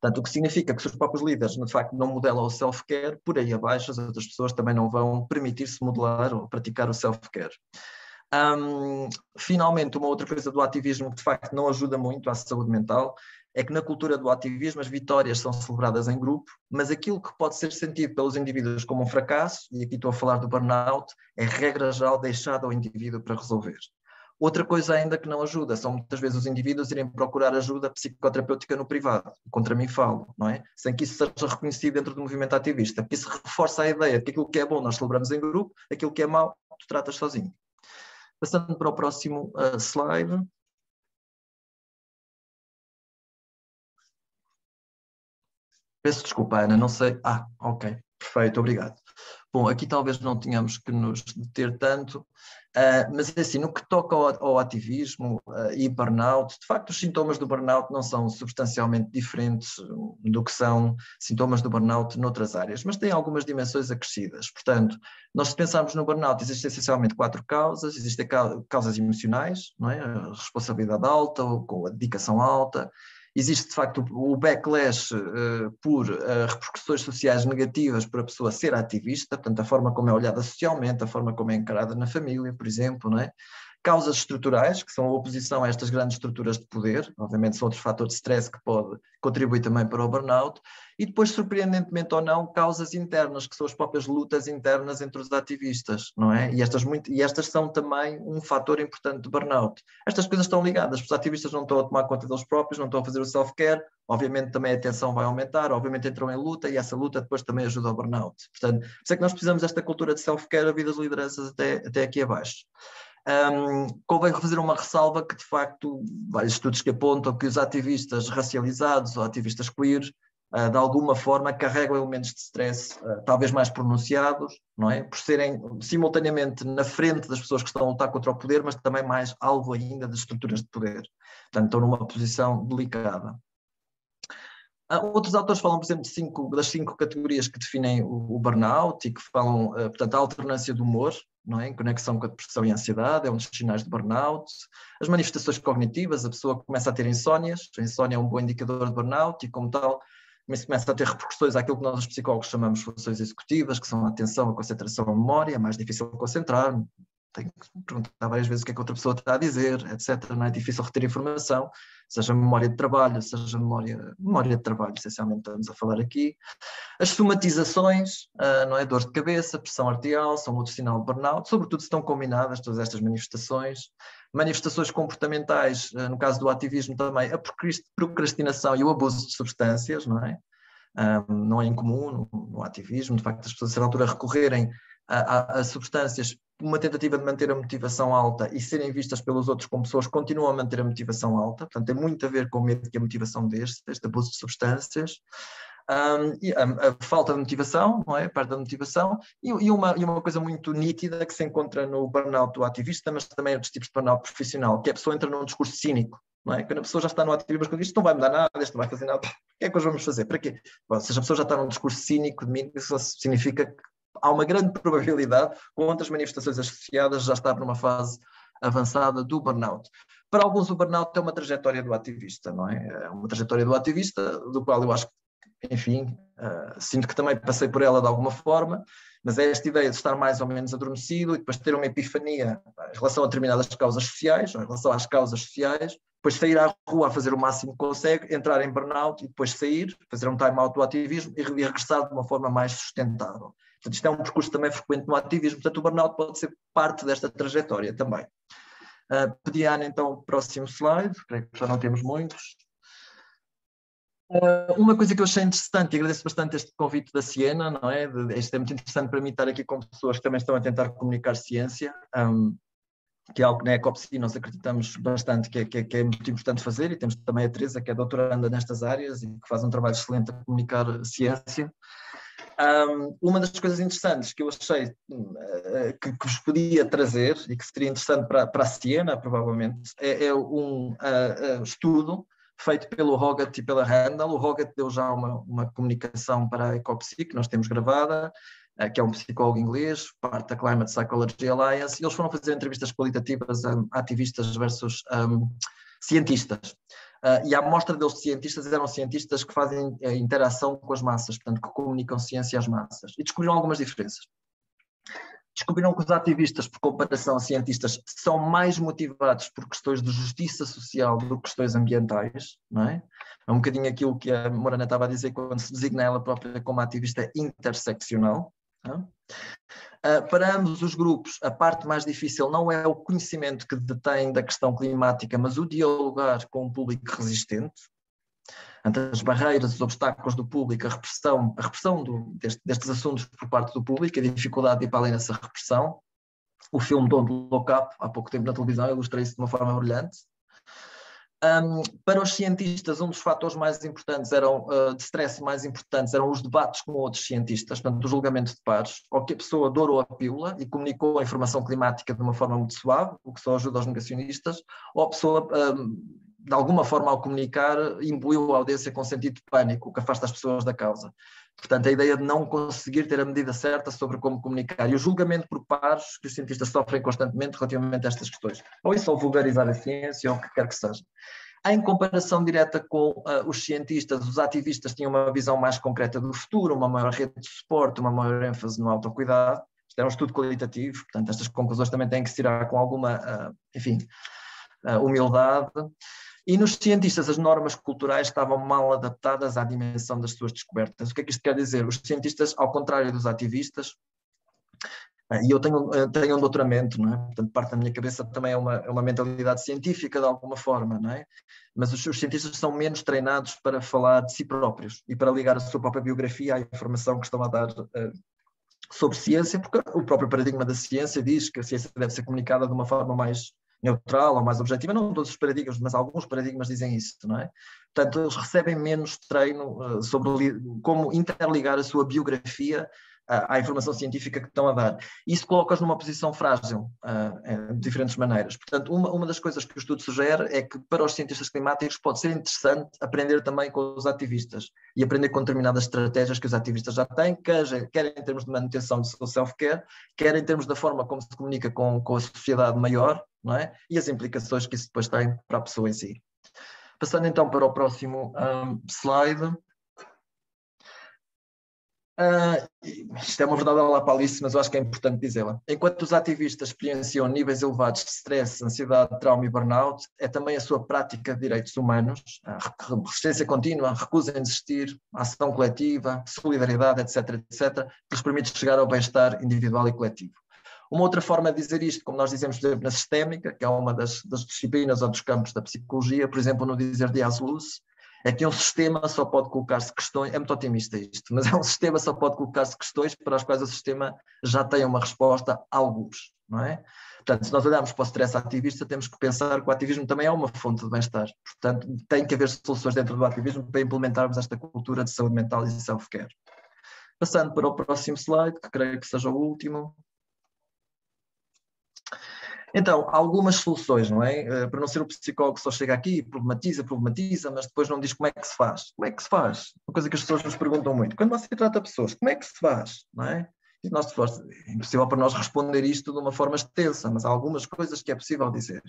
Portanto, o que significa que se os próprios líderes, de facto, não modelam o self-care, por aí abaixo as outras pessoas também não vão permitir-se modelar ou praticar o self-care. Finalmente, uma outra coisa do ativismo que, de facto, não ajuda muito à saúde mental é que na cultura do ativismo as vitórias são celebradas em grupo, mas aquilo que pode ser sentido pelos indivíduos como um fracasso, e aqui estou a falar do burnout, é regra geral deixado ao indivíduo para resolver. Outra coisa ainda que não ajuda são muitas vezes os indivíduos irem procurar ajuda psicoterapêutica no privado, contra mim falo, não é? Sem que isso seja reconhecido dentro do movimento ativista, porque isso reforça a ideia de que aquilo que é bom nós celebramos em grupo, aquilo que é mau tu tratas sozinho. Passando para o próximo slide. Peço desculpa, Ana, não sei. Ok, perfeito, obrigado. Bom, aqui talvez não tenhamos que nos deter tanto, mas assim, no que toca ao ativismo e burnout, de facto os sintomas do burnout não são substancialmente diferentes do que são sintomas do burnout noutras áreas, mas têm algumas dimensões acrescidas. Portanto, nós se pensarmos no burnout, existem essencialmente 4 causas. Existem causas emocionais, não é? A responsabilidade alta, ou com a dedicação alta. Existe, de facto, o backlash por repercussões sociais negativas para a pessoa ser ativista, portanto, a forma como é olhada socialmente, a forma como é encarada na família, por exemplo, não é? Causas estruturais, que são a oposição a estas grandes estruturas de poder, obviamente são outro fator de stress que pode contribuir também para o burnout, e depois, surpreendentemente ou não, causas internas, que são as próprias lutas internas entre os ativistas, não é? E estas são também um fator importante de burnout. Estas coisas estão ligadas, os ativistas não estão a tomar conta deles próprios, não estão a fazer o self-care, obviamente também a tensão vai aumentar, obviamente entram em luta e essa luta depois também ajuda ao burnout. Portanto, por isso é que nós precisamos desta cultura de self-care a vida das lideranças até aqui abaixo. Convém fazer uma ressalva que, de facto, vários estudos que apontam que os ativistas racializados ou ativistas queer, de alguma forma, carregam elementos de stress talvez mais pronunciados, não é? Por serem simultaneamente na frente das pessoas que estão a lutar contra o poder, mas também mais alvo ainda das estruturas de poder. Portanto, estão numa posição delicada. Outros autores falam, por exemplo, das 5 categorias que definem o burnout e que falam, portanto, a alternância do humor, não é? Em conexão com a depressão e a ansiedade, é um dos sinais de burnout. As manifestações cognitivas, a pessoa começa a ter insónias, a insónia é um bom indicador de burnout e, como tal, começa a ter repercussões àquilo que nós, os psicólogos, chamamos de funções executivas, que são a atenção, a concentração, a memória. É mais difícil concentrar, tenho que perguntar várias vezes o que é que outra pessoa está a dizer, etc. Não é difícil reter informação, seja memória de trabalho, seja memória de trabalho, essencialmente estamos a falar aqui. As somatizações, não é? Dor de cabeça, pressão arterial, são outro sinal de burnout, sobretudo se estão combinadas todas estas manifestações. Manifestações comportamentais, no caso do ativismo também, a procrastinação e o abuso de substâncias, não é? Não é incomum no ativismo, de facto, as pessoas a certa altura recorrerem a substâncias, uma tentativa de manter a motivação alta e serem vistas pelos outros como pessoas que continuam a manter a motivação alta, portanto tem muito a ver com o medo que a motivação este abuso de substâncias, e a falta de motivação, não é? A parte da motivação, e uma coisa muito nítida que se encontra no burnout do ativista, mas também outros tipos de burnout profissional, que a pessoa entra num discurso cínico, não é? Quando a pessoa já está no ativismo, mas quando isto não vai mudar nada, isto não vai fazer nada, o que é que nós vamos fazer? Para quê? Bom, se a pessoa já está num discurso cínico de mim, isso significa que há uma grande probabilidade, com outras manifestações associadas, já estar numa fase avançada do burnout. Para alguns o burnout é uma trajetória do ativista, não é? É uma trajetória do ativista, do qual eu acho que, enfim, sinto que também passei por ela de alguma forma, mas é esta ideia de estar mais ou menos adormecido e depois ter uma epifania em relação a determinadas causas sociais, ou em relação às causas sociais, depois sair à rua a fazer o máximo que consegue, entrar em burnout e depois sair, fazer um time-out do ativismo e regressar de uma forma mais sustentável. Portanto, isto é um percurso também frequente no ativismo, portanto o burnout pode ser parte desta trajetória também. Pedi a Ana, então, o próximo slide, creio que já não temos muitos. Uma coisa que eu achei interessante, e agradeço bastante este convite da Siena, não é? Isto é muito interessante para mim estar aqui com pessoas que também estão a tentar comunicar ciência. que é algo que na ECOPSI nós acreditamos bastante que é muito importante fazer, e temos também a Teresa, que é doutoranda nestas áreas e que faz um trabalho excelente a comunicar ciência. Uma das coisas interessantes que eu achei que vos podia trazer e que seria interessante para a Siena, provavelmente, é um estudo feito pelo Hoggett e pela Randall. O Hoggett deu já uma comunicação para a ECOPSI, que nós temos gravada, que é um psicólogo inglês, parte da Climate Psychology Alliance, e eles foram fazer entrevistas qualitativas a ativistas versus cientistas. E a amostra deles de cientistas eram cientistas que fazem interação com as massas, portanto, que comunicam ciência às massas, e descobriram algumas diferenças. Descobriram que os ativistas, por comparação a cientistas, são mais motivados por questões de justiça social do que questões ambientais, não é? É um bocadinho aquilo que a Morana estava a dizer quando se designa ela própria como ativista interseccional. Para ambos os grupos, a parte mais difícil não é o conhecimento que detém da questão climática, mas o dialogar com um público resistente. As barreiras, os obstáculos do público, a repressão destes assuntos por parte do público, a dificuldade de ir para além dessa repressão. O filme Don't Look Up, há pouco tempo na televisão, ilustra isso de uma forma brilhante. Para os cientistas, um dos fatores mais importantes de stress mais importantes eram os debates com outros cientistas, portanto, o julgamento de pares, ou que a pessoa dourou a pílula e comunicou a informação climática de uma forma muito suave, o que só ajuda aos negacionistas, ou a pessoa, de alguma forma, ao comunicar, imbuiu a audiência com sentido de pânico, o que afasta as pessoas da causa. Portanto, a ideia de não conseguir ter a medida certa sobre como comunicar. E o julgamento por pares que os cientistas sofrem constantemente relativamente a estas questões. Ou isso, ou vulgarizar a ciência, ou o que quer que seja. Em comparação direta com os cientistas, os ativistas tinham uma visão mais concreta do futuro, uma maior rede de suporte, uma maior ênfase no autocuidado. Isto é um estudo qualitativo, portanto, estas conclusões também têm que se tirar com alguma, humildade. E nos cientistas, as normas culturais estavam mal adaptadas à dimensão das suas descobertas. O que é que isto quer dizer? Os cientistas, ao contrário dos ativistas, e eu tenho um doutoramento, não é? Portanto, parte da minha cabeça também é uma mentalidade científica de alguma forma, não é? Mas os cientistas são menos treinados para falar de si próprios e para ligar a sua própria biografia à informação que estão a dar sobre ciência, porque o próprio paradigma da ciência diz que a ciência deve ser comunicada de uma forma mais neutral ou mais objetiva. Não todos os paradigmas, mas alguns paradigmas dizem isso, não é? Portanto, eles recebem menos treino sobre como interligar a sua biografia à informação científica que estão a dar. Isso coloca-os numa posição frágil, de diferentes maneiras. Portanto, uma das coisas que o estudo sugere é que para os cientistas climáticos pode ser interessante aprender também com os ativistas e aprender com determinadas estratégias que os ativistas já têm, quer em termos de manutenção do seu self-care, quer em termos da forma como se comunica com a sociedade maior, não é? E as implicações que isso depois tem para a pessoa em si. Passando então para o próximo slide. Isto é uma verdade lapalice, mas eu acho que é importante dizê-la. Enquanto os ativistas experienciam níveis elevados de stress, ansiedade, trauma e burnout, é também a sua prática de direitos humanos, a resistência contínua, recusa em desistir, ação coletiva, solidariedade, etc., que lhes permite chegar ao bem-estar individual e coletivo. Uma outra forma de dizer isto, como nós dizemos, por exemplo, na sistémica, que é uma das disciplinas ou dos campos da psicologia, por exemplo, no dizer de Asluz, é que um sistema só pode colocar-se questões, é muito otimista isto, mas um sistema só pode colocar-se questões para as quais o sistema já tem uma resposta a alguns, não é? Portanto, se nós olharmos para o stress ativista, temos que pensar que o ativismo também é uma fonte de bem-estar. Portanto, tem que haver soluções dentro do ativismo para implementarmos esta cultura de saúde mental e self-care. Passando para o próximo slide, que creio que seja o último. Então, algumas soluções, não é? Para não ser o psicólogo que só chega aqui, problematiza, mas depois não diz como é que se faz. Como é que se faz? Uma coisa que as pessoas nos perguntam muito. Quando você trata pessoas, como é que se faz? Não é? E nós, é impossível para nós responder isto de uma forma extensa, mas há algumas coisas que é possível dizer.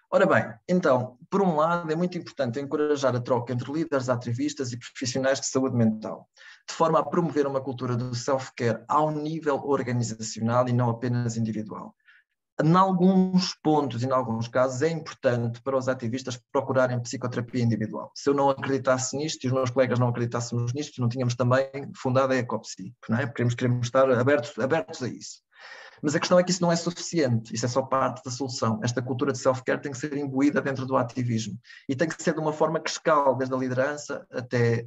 Ora bem, então, por um lado, é muito importante encorajar a troca entre líderes, ativistas e profissionais de saúde mental, de forma a promover uma cultura do self-care ao nível organizacional e não apenas individual. Em alguns pontos e em alguns casos é importante para os ativistas procurarem psicoterapia individual. Se eu não acreditasse nisto e os meus colegas não acreditássemos nisto, não tínhamos também fundado a ECOPSI, não é? Queremos estar abertos a isso. Mas a questão é que isso não é suficiente, isso é só parte da solução. Esta cultura de self-care tem que ser imbuída dentro do ativismo e tem que ser de uma forma que escala desde a liderança até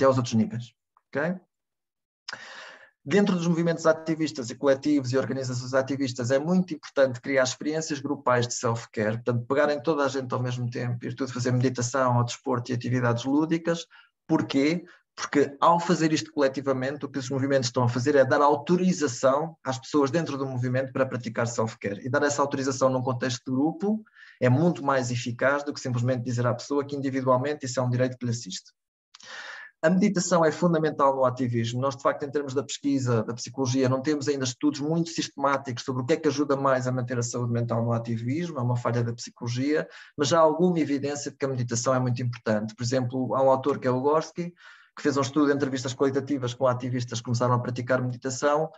aos outros níveis. Okay? Dentro dos movimentos ativistas e coletivos e organizações ativistas é muito importante criar experiências grupais de self-care, portanto, pegarem toda a gente ao mesmo tempo, ir tudo fazer meditação, ao desporto e atividades lúdicas. Porquê? Porque ao fazer isto coletivamente, o que os movimentos estão a fazer é dar autorização às pessoas dentro do movimento para praticar self-care. E dar essa autorização num contexto de grupo é muito mais eficaz do que simplesmente dizer à pessoa que individualmente isso é um direito que lhe assiste. A meditação é fundamental no ativismo. Nós, de facto, em termos da pesquisa, da psicologia, não temos ainda estudos muito sistemáticos sobre o que é que ajuda mais a manter a saúde mental no ativismo, é uma falha da psicologia, mas já há alguma evidência de que a meditação é muito importante. Por exemplo, há um autor que é o Gorski, que fez um estudo de entrevistas qualitativas com ativistas que começaram a praticar meditação,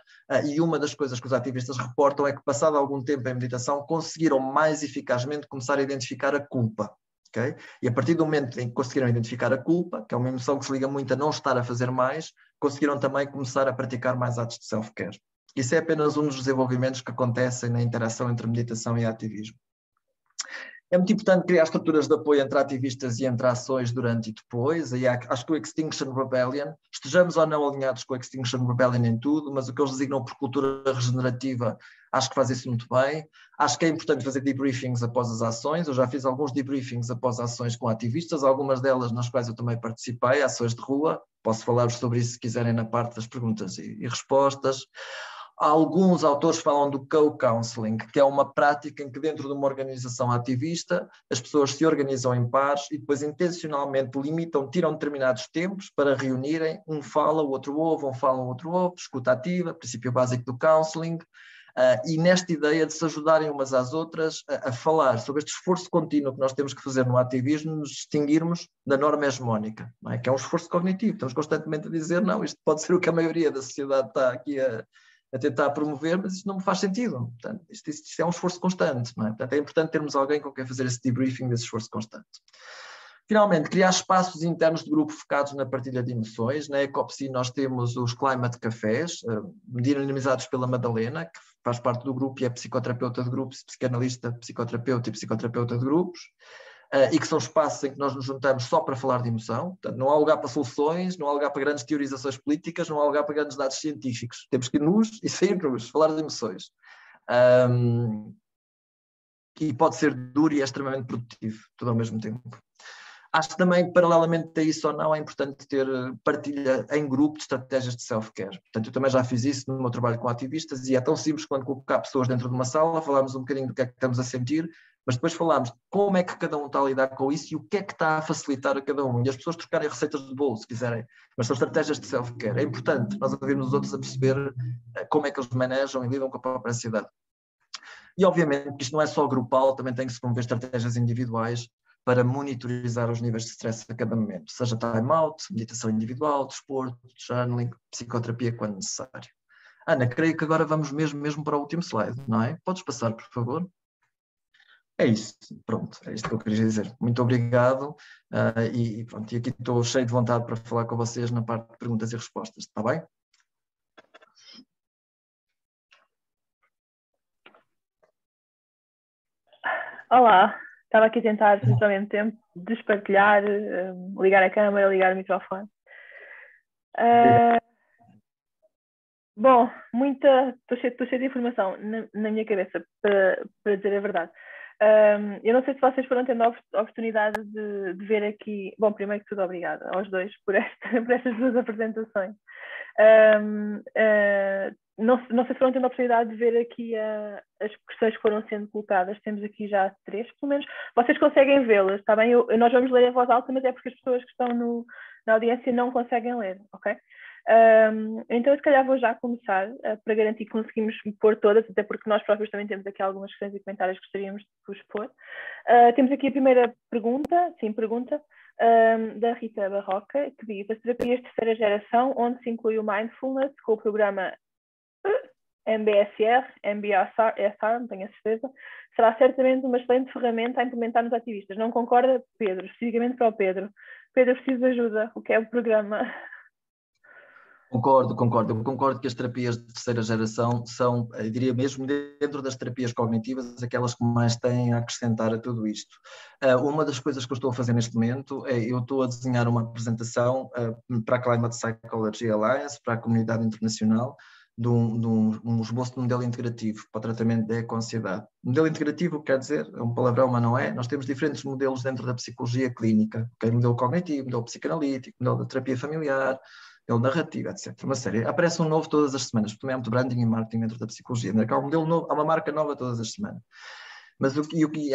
e uma das coisas que os ativistas reportam é que, passado algum tempo em meditação, conseguiram mais eficazmente começar a identificar a culpa. Okay? E a partir do momento em que conseguiram identificar a culpa, que é uma emoção que se liga muito a não estar a fazer mais, conseguiram também começar a praticar mais atos de self-care. Isso é apenas um dos desenvolvimentos que acontecem na interação entre meditação e ativismo. É muito importante criar estruturas de apoio entre ativistas e entre ações durante e depois. Aí acho que o Extinction Rebellion, estejamos ou não alinhados com o Extinction Rebellion em tudo, mas o que eles designam por cultura regenerativa, acho que faz isso muito bem. Acho que é importante fazer debriefings após as ações. Eu já fiz alguns debriefings após ações com ativistas, algumas delas nas quais eu também participei, ações de rua. Posso falar sobre isso se quiserem na parte das perguntas e respostas. Alguns autores falam do co-counseling, que é uma prática em que dentro de uma organização ativista as pessoas se organizam em pares e depois intencionalmente limitam, tiram determinados tempos para reunirem, um fala, o outro ouve, um fala, o outro ouve, escuta ativa, princípio básico do counseling, e nesta ideia de se ajudarem umas às outras a falar sobre este esforço contínuo que nós temos que fazer no ativismo, nos distinguirmos da norma hegemónica, não é? Que é um esforço cognitivo, estamos constantemente a dizer, não, isto pode ser o que a maioria da sociedade está aqui a tentar promover, mas isto não me faz sentido. Portanto, isto é um esforço constante, não é? Portanto, é importante termos alguém com quem fazer esse debriefing desse esforço constante. Finalmente, criar espaços internos de grupo focados na partilha de emoções. Na Ecopsi nós temos os Climate Cafés, dinamizados pela Madalena, que faz parte do grupo e é psicoterapeuta de grupos, psicanalista, psicoterapeuta e psicoterapeuta de grupos. E que são espaços em que nós nos juntamos só para falar de emoção. Portanto, não há lugar para soluções, não há lugar para grandes teorizações políticas, não há lugar para grandes dados científicos. Temos que ir nus e sair nus, falar de emoções. E pode ser duro e é extremamente produtivo, tudo ao mesmo tempo. Acho também que, paralelamente a isso ou não, é importante ter partilha em grupo de estratégias de self-care. Portanto, eu também já fiz isso no meu trabalho com ativistas e é tão simples quando colocar pessoas dentro de uma sala, falarmos um bocadinho do que é que estamos a sentir, mas depois falámos como é que cada um está a lidar com isso e o que é que está a facilitar a cada um. E as pessoas trocarem receitas de bolo, se quiserem. Mas são estratégias de self-care. É importante nós ouvirmos os outros a perceber como é que eles manejam e lidam com a própria ansiedade. E, obviamente, que isto não é só grupal, também tem que se promover estratégias individuais para monitorizar os níveis de stress a cada momento. Seja time-out, meditação individual, desporto, journaling, psicoterapia quando necessário. Ana, creio que agora vamos mesmo para o último slide, não é? Podes passar, por favor? É isso, pronto, é isto que eu queria dizer. Muito obrigado e pronto, e aqui estou cheio de vontade para falar com vocês na parte de perguntas e respostas, está bem? Olá, estava aqui a tentar, ao mesmo tempo, despartilhar, ligar a câmera, ligar o microfone. Bom, estou cheia de informação na minha cabeça, para dizer a verdade. Eu não sei se vocês foram tendo a oportunidade de ver aqui. Bom, primeiro que tudo, obrigada aos dois por estas duas apresentações. Não sei se foram tendo a oportunidade de ver aqui as questões que foram sendo colocadas. Temos aqui já 3, pelo menos. Vocês conseguem vê-las, está bem? Nós vamos ler em voz alta, mas é porque as pessoas que estão na audiência não conseguem ler, ok? Então, se calhar vou já começar, para garantir que conseguimos pôr todas, até porque nós próprios também temos aqui algumas questões e comentários que gostaríamos de vos pôr. Temos aqui a primeira pergunta, da Rita Barroca, que diz: as terapias de terceira geração, onde se inclui o mindfulness com o programa MBSR, não tenho a certeza, será certamente uma excelente ferramenta a implementar nos ativistas. Não concorda, Pedro? Especificamente para o Pedro. Pedro, preciso de ajuda. O que é o programa? Concordo. Eu concordo que as terapias de terceira geração são, eu diria mesmo dentro das terapias cognitivas, aquelas que mais têm a acrescentar a tudo isto. Uma das coisas que eu estou a fazer neste momento é, eu estou a desenhar uma apresentação para a Climate Psychology Alliance, para a comunidade internacional, de um esboço de modelo integrativo para o tratamento da eco-ansiedade. Modelo integrativo quer dizer, é um palavrão, mas não é, nós temos diferentes modelos dentro da psicologia clínica, okay? Modelo cognitivo, modelo psicanalítico, modelo de terapia familiar, modelo narrativo, etc. Uma série. Aparece um novo todas as semanas, porque também há muito branding e marketing dentro da psicologia, né? Há um modelo novo, há uma marca nova todas as semanas. Mas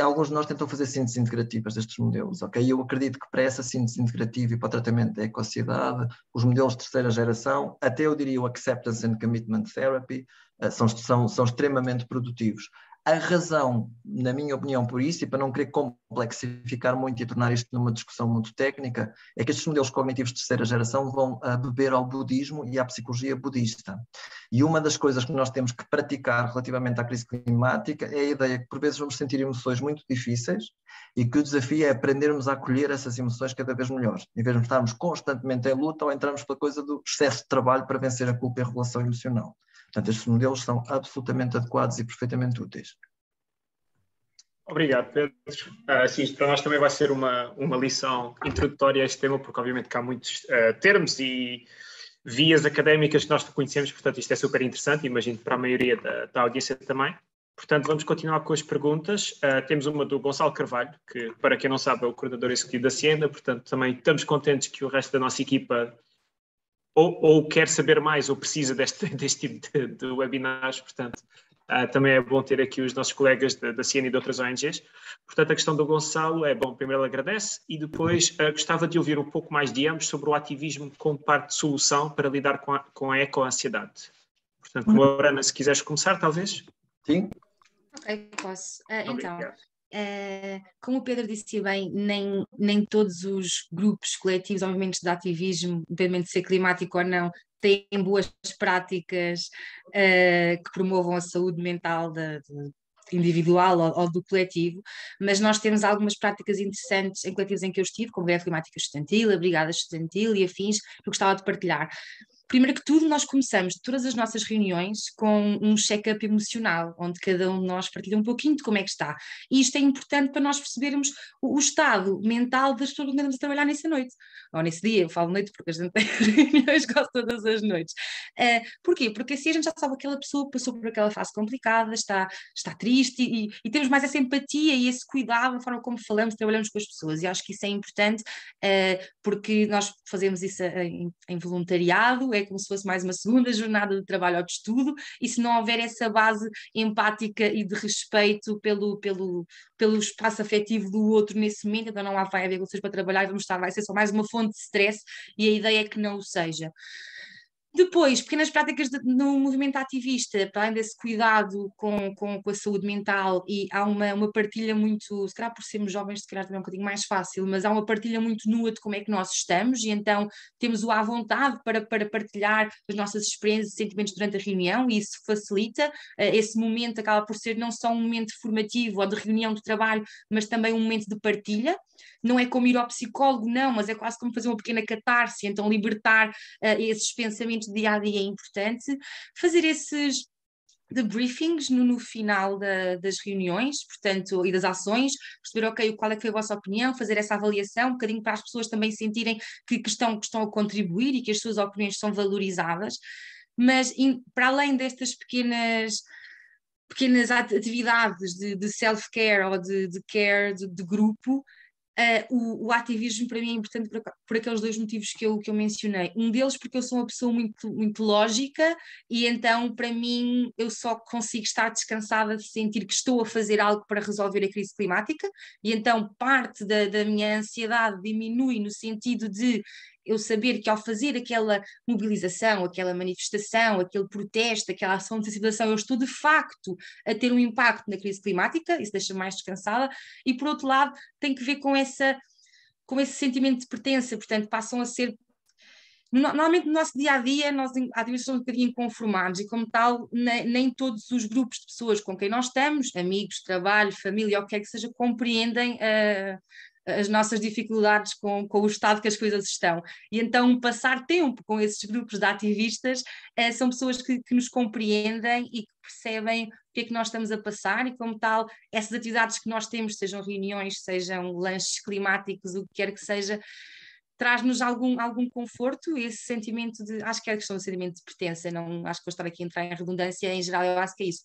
alguns de nós tentam fazer sínteses integrativas destes modelos, ok? Eu acredito que para essa síntese integrativa e para o tratamento da eco-ansiedade, os modelos de terceira geração, até eu diria o Acceptance and Commitment Therapy, são extremamente produtivos. A razão, na minha opinião, por isso, e para não querer complexificar muito e tornar isto numa discussão muito técnica, é que estes modelos cognitivos de terceira geração vão beber ao budismo e à psicologia budista. E uma das coisas que nós temos que praticar relativamente à crise climática é a ideia que por vezes vamos sentir emoções muito difíceis e que o desafio é aprendermos a acolher essas emoções cada vez melhor, em vez de estarmos constantemente em luta ou entrarmos pela coisa do excesso de trabalho para vencer a culpa e a regulação emocional. Portanto, estes modelos são absolutamente adequados e perfeitamente úteis. Obrigado, Pedro. Sim, isto para nós também vai ser uma lição introdutória a este tema, porque obviamente que há muitos termos e vias académicas que nós conhecemos, portanto isto é super interessante, imagino para a maioria da audiência também. Portanto, vamos continuar com as perguntas. Temos uma do Gonçalo Carvalho, que, para quem não sabe, é o coordenador executivo da Cienda, portanto também estamos contentes que o resto da nossa equipa ou quer saber mais ou precisa deste tipo de webinars, portanto, também é bom ter aqui os nossos colegas da Ciena e de outras ONGs. Portanto, a questão do Gonçalo é, bom, primeiro ele agradece e depois gostava de ouvir um pouco mais de ambos sobre o ativismo como parte de solução para lidar com a eco-ansiedade. Portanto, Morana, se quiseres começar, talvez. Sim. Ok, posso. Então, como o Pedro disse bem, nem todos os grupos coletivos ou movimentos de ativismo, independente de ser climático ou não, têm boas práticas que promovam a saúde mental individual ou do coletivo, mas nós temos algumas práticas interessantes em coletivos em que eu estive, como a Greve Climática Estudantil, a Brigada Estudantil e afins, que eu gostava de partilhar. Primeiro que tudo, nós começamos todas as nossas reuniões com um check-up emocional, onde cada um de nós partilha um pouquinho de como é que está. E isto é importante para nós percebermos o estado mental das pessoas que andamos a trabalhar nessa noite. Ou nesse dia, eu falo noite porque a gente tem reuniões quase todas as noites. Porquê? Porque assim a gente já sabe que aquela pessoa passou por aquela fase complicada, está triste e temos mais essa empatia e esse cuidado na forma como falamos, trabalhamos com as pessoas. E acho que isso é importante porque nós fazemos isso em voluntariado, é como se fosse mais uma segunda jornada de trabalho ou de estudo, e se não houver essa base empática e de respeito pelo espaço afetivo do outro nesse momento, então não vai haver condições para trabalhar, vai ser só mais uma fonte de stress, e a ideia é que não o seja. Depois, pequenas práticas no movimento ativista, para além desse cuidado com a saúde mental, e há uma partilha muito, se calhar por sermos jovens, se calhar também é um bocadinho mais fácil, mas há uma partilha muito nua de como é que nós estamos, e então temos o à vontade para partilhar as nossas experiências e sentimentos durante a reunião, e isso facilita. Esse momento acaba por ser não só um momento formativo ou de reunião de trabalho, mas também um momento de partilha. Não é como ir ao psicólogo, não, mas é quase como fazer uma pequena catarse, então libertar esses pensamentos de dia a dia é importante. Fazer esses debriefings no final das reuniões, portanto, e das ações, perceber, ok, qual é que foi a vossa opinião, fazer essa avaliação, um bocadinho para as pessoas também sentirem que estão a contribuir e que as suas opiniões são valorizadas, mas para além destas pequenas atividades de self-care ou de care de grupo, o ativismo para mim é importante por aqueles dois motivos que eu mencionei. Um deles porque eu sou uma pessoa muito, muito lógica e então para mim eu só consigo estar descansada de sentir que estou a fazer algo para resolver a crise climática, e então parte da minha ansiedade diminui no sentido de eu saber que ao fazer aquela mobilização, aquela manifestação, aquele protesto, aquela ação de sensibilização, eu estou de facto a ter um impacto na crise climática, isso deixa-me mais descansada. E por outro lado tem que ver com esse sentimento de pertença, portanto passam a ser... Normalmente no nosso dia-a-dia nós ativistas somos um bocadinho inconformados e como tal nem todos os grupos de pessoas com quem nós estamos, amigos, trabalho, família, ou o que é que seja, compreendem as nossas dificuldades com o estado que as coisas estão. E então passar tempo com esses grupos de ativistas são pessoas que nos compreendem e que percebem o que é que nós estamos a passar e como tal, essas atividades que nós temos, sejam reuniões, sejam lanches climáticos, o que quer que seja, traz-nos algum conforto, esse sentimento de, acho que é a questão do sentimento de pertença, não acho que vou estar aqui a entrar em redundância, em geral eu acho que é isso,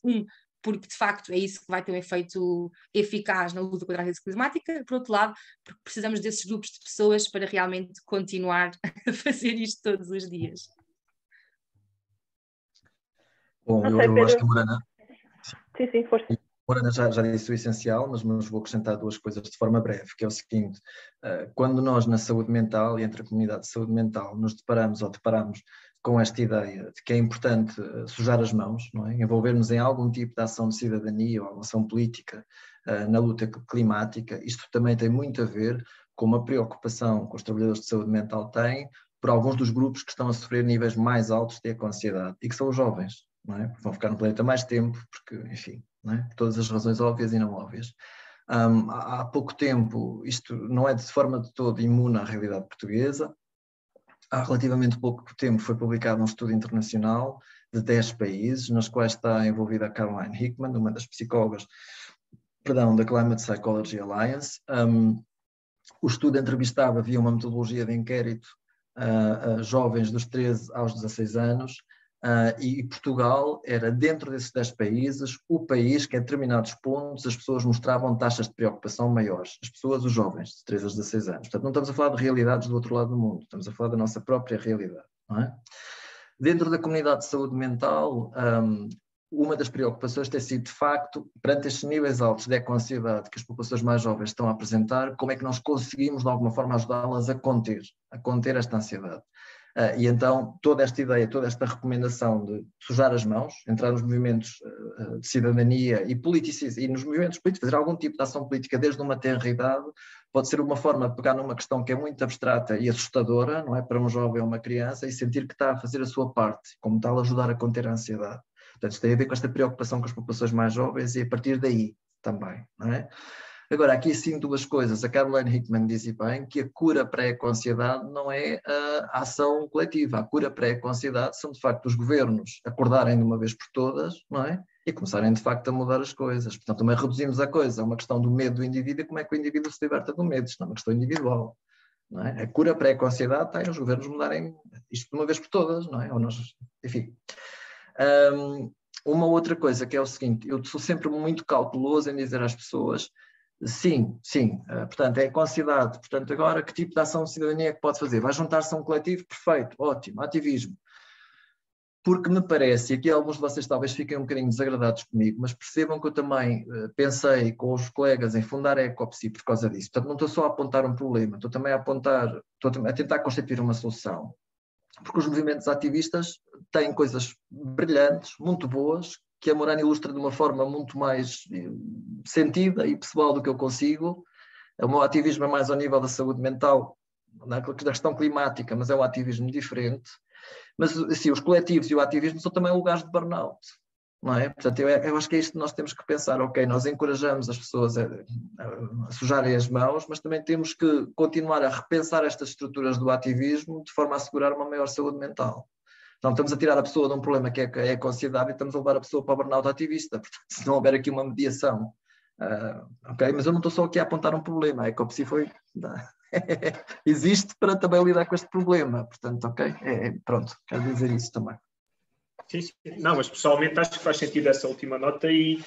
porque de facto é isso que vai ter um efeito eficaz na luta contra a crise climática, por outro lado, porque precisamos desses grupos de pessoas para realmente continuar a fazer isto todos os dias. Bom, Não sei, eu acho que Pedro. a Morana... Sim, força. Morana já disse o essencial, mas vou acrescentar duas coisas de forma breve, que é o seguinte: quando nós na saúde mental e entre a comunidade de saúde mental nos deparamos com esta ideia de que é importante sujar as mãos, não é? Envolvermos em algum tipo de ação de cidadania ou ação política na luta climática, isto também tem muito a ver com uma preocupação que os trabalhadores de saúde mental têm por alguns dos grupos que estão a sofrer níveis mais altos de eco-ansiedade, e que são os jovens, não é? Vão ficar no planeta mais tempo, porque, enfim, não é? Por todas as razões óbvias e não óbvias. Há pouco tempo, isto não é de forma de todo imune à realidade portuguesa. Há relativamente pouco tempo foi publicado um estudo internacional de 10 países, nos quais está envolvida a Caroline Hickman, uma das psicólogas, da Climate Psychology Alliance. O estudo entrevistava via uma metodologia de inquérito a jovens dos 13 aos 16 anos, e Portugal era, dentro desses 10 países, o país que, em determinados pontos, as pessoas mostravam taxas de preocupação maiores. As pessoas, os jovens, de 13 aos 16 anos. Portanto, não estamos a falar de realidades do outro lado do mundo, estamos a falar da nossa própria realidade, não é? Dentro da comunidade de saúde mental, uma das preocupações tem sido, de facto, perante estes níveis altos de eco-ansiedade que as populações mais jovens estão a apresentar, como é que nós conseguimos, de alguma forma, ajudá-las a conter esta ansiedade. E então toda esta ideia, toda esta recomendação de sujar as mãos, entrar nos movimentos de cidadania e nos movimentos políticos, fazer algum tipo de ação política desde uma tenra idade, pode ser uma forma de pegar numa questão que é muito abstrata e assustadora, não é, para um jovem ou uma criança, e sentir que está a fazer a sua parte, como tal, ajudar a conter a ansiedade. Portanto, isto tem a ver com esta preocupação com as populações mais jovens e a partir daí também, não é? Agora, aqui sim duas coisas. A Caroline Hickman diz bem que a cura para a eco-ansiedade não é a ação coletiva. A cura para a eco-ansiedade são, de facto, os governos acordarem de uma vez por todas, não é? E começarem, de facto, a mudar as coisas. Portanto, também reduzimos a coisa. É uma questão do medo do indivíduo e como é que o indivíduo se liberta do medo. Isto não é uma questão individual, não é? A cura para a eco-ansiedade está em os governos mudarem isto de uma vez por todas, não é? Ou nós, enfim. Uma outra coisa que é o seguinte: eu sou sempre muito cauteloso em dizer às pessoas, sim, portanto, é eco-ansiedade, portanto, agora que tipo de ação de cidadania é que pode fazer? Vai juntar-se a um coletivo? Perfeito, ótimo, ativismo. Porque me parece, e aqui alguns de vocês talvez fiquem um bocadinho desagradados comigo, mas percebam que eu também pensei com os colegas em fundar a Ecopsi por causa disso. Portanto, não estou só a apontar um problema, estou também a tentar constituir uma solução. Porque os movimentos ativistas têm coisas brilhantes, muito boas, que a Morana ilustra de uma forma muito mais sentida e pessoal do que eu consigo. O meu ativismo é mais ao nível da saúde mental, da questão climática, mas é um ativismo diferente. Mas assim, os coletivos e o ativismo são também lugares de burnout, não é? Portanto, eu acho que é isto que nós temos que pensar. Ok, nós encorajamos as pessoas a sujarem as mãos, mas também temos que continuar a repensar estas estruturas do ativismo de forma a assegurar uma maior saúde mental. Então, estamos a tirar a pessoa de um problema que é a eco-ansiedade e estamos a levar a pessoa para o burnout ativista. Portanto, se não houver aqui uma mediação. Ok, mas eu não estou só aqui a apontar um problema. A Ecopsi existe para também lidar com este problema. Portanto, ok, pronto, quero dizer isso também. Sim. Não, mas pessoalmente acho que faz sentido essa última nota e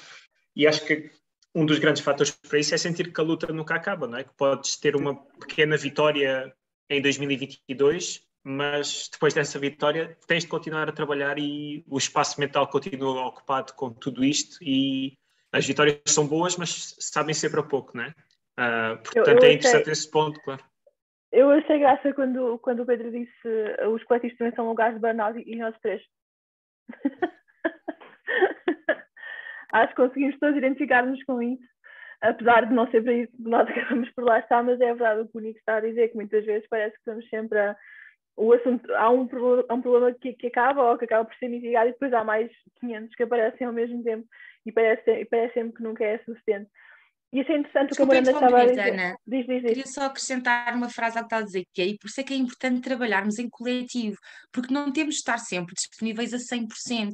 acho que um dos grandes fatores para isso é sentir que a luta nunca acaba, não é? Que podes ter uma pequena vitória em 2022, mas depois dessa vitória tens de continuar a trabalhar e o espaço mental continua ocupado com tudo isto e as vitórias são boas, mas sabem ser para pouco, não é? Portanto, é interessante esse ponto, claro. Eu achei graça quando o Pedro disse os coletivos também são lugares de burnout e nós três. Acho que conseguimos todos identificar-nos com isso, apesar de não ser para isso que nós acabamos por lá estar, mas é verdade o que o Nico está a dizer, que muitas vezes parece que estamos sempre o assunto, há um problema que acaba ou que acaba por ser mitigado e depois há mais 500 que aparecem ao mesmo tempo e parece sempre que nunca é suficiente. E achei interessante o que a Desculpa Miranda estava a interromper, dizer. Ana. Diz. Queria só acrescentar uma frase ao que está a dizer, que é, e por isso é que é importante trabalharmos em coletivo, porque não temos de estar sempre disponíveis a 100%.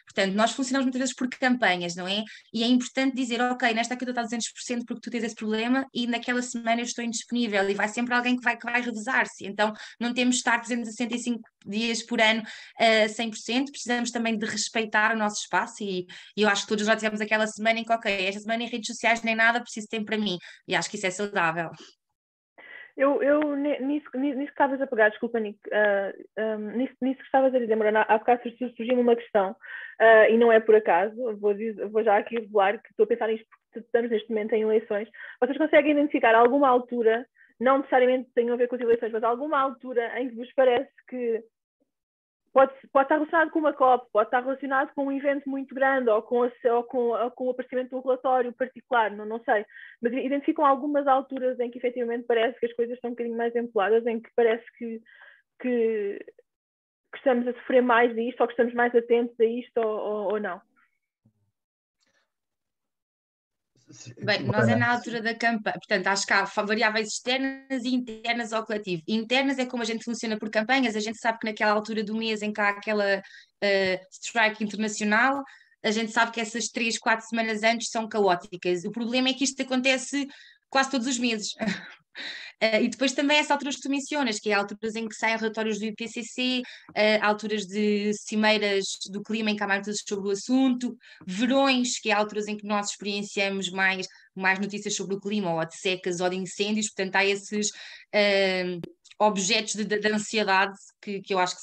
Portanto, nós funcionamos muitas vezes por campanhas, não é? E é importante dizer, ok, nesta aqui eu estou a 200% porque tu tens esse problema e naquela semana eu estou indisponível e vai sempre alguém que vai revezar-se. Então, não temos de estar 365 dias por ano a 100%, precisamos também de respeitar o nosso espaço e eu acho que todos já tivemos aquela semana em que, ok, esta semana em redes sociais nem nada, preciso de tempo para mim. E acho que isso é saudável. Nisso que estavas a pegar, desculpa, Nick, nisso que estavas a dizer, Morana, há bocado surgiu-me uma questão, e não é por acaso, vou já aqui revelar que estou a pensar nisto porque estamos neste momento em eleições. Vocês conseguem identificar alguma altura, não necessariamente tem a ver com as eleições, mas alguma altura em que vos parece que pode estar relacionado com uma COP, pode estar relacionado com um evento muito grande ou com o aparecimento de um relatório particular, não sei. Mas identificam algumas alturas em que efetivamente parece que as coisas estão um bocadinho mais empoladas, em que parece que estamos a sofrer mais disto ou que estamos mais atentos a isto ou não? Bem, nós é na altura da campanha, portanto, acho que há variáveis externas e internas ao coletivo. Internas é como a gente funciona por campanhas, a gente sabe que naquela altura do mês em que há aquela strike internacional, a gente sabe que essas 3, 4 semanas antes são caóticas. O problema é que isto acontece quase todos os meses. E depois também essa alturas que tu mencionas, que é alturas em que saem relatórios do IPCC, alturas de cimeiras do clima em que há mais notícias sobre o assunto, verões, que é alturas em que nós experienciamos mais notícias sobre o clima, ou de secas ou de incêndios, portanto há esses objetos de ansiedade que eu acho que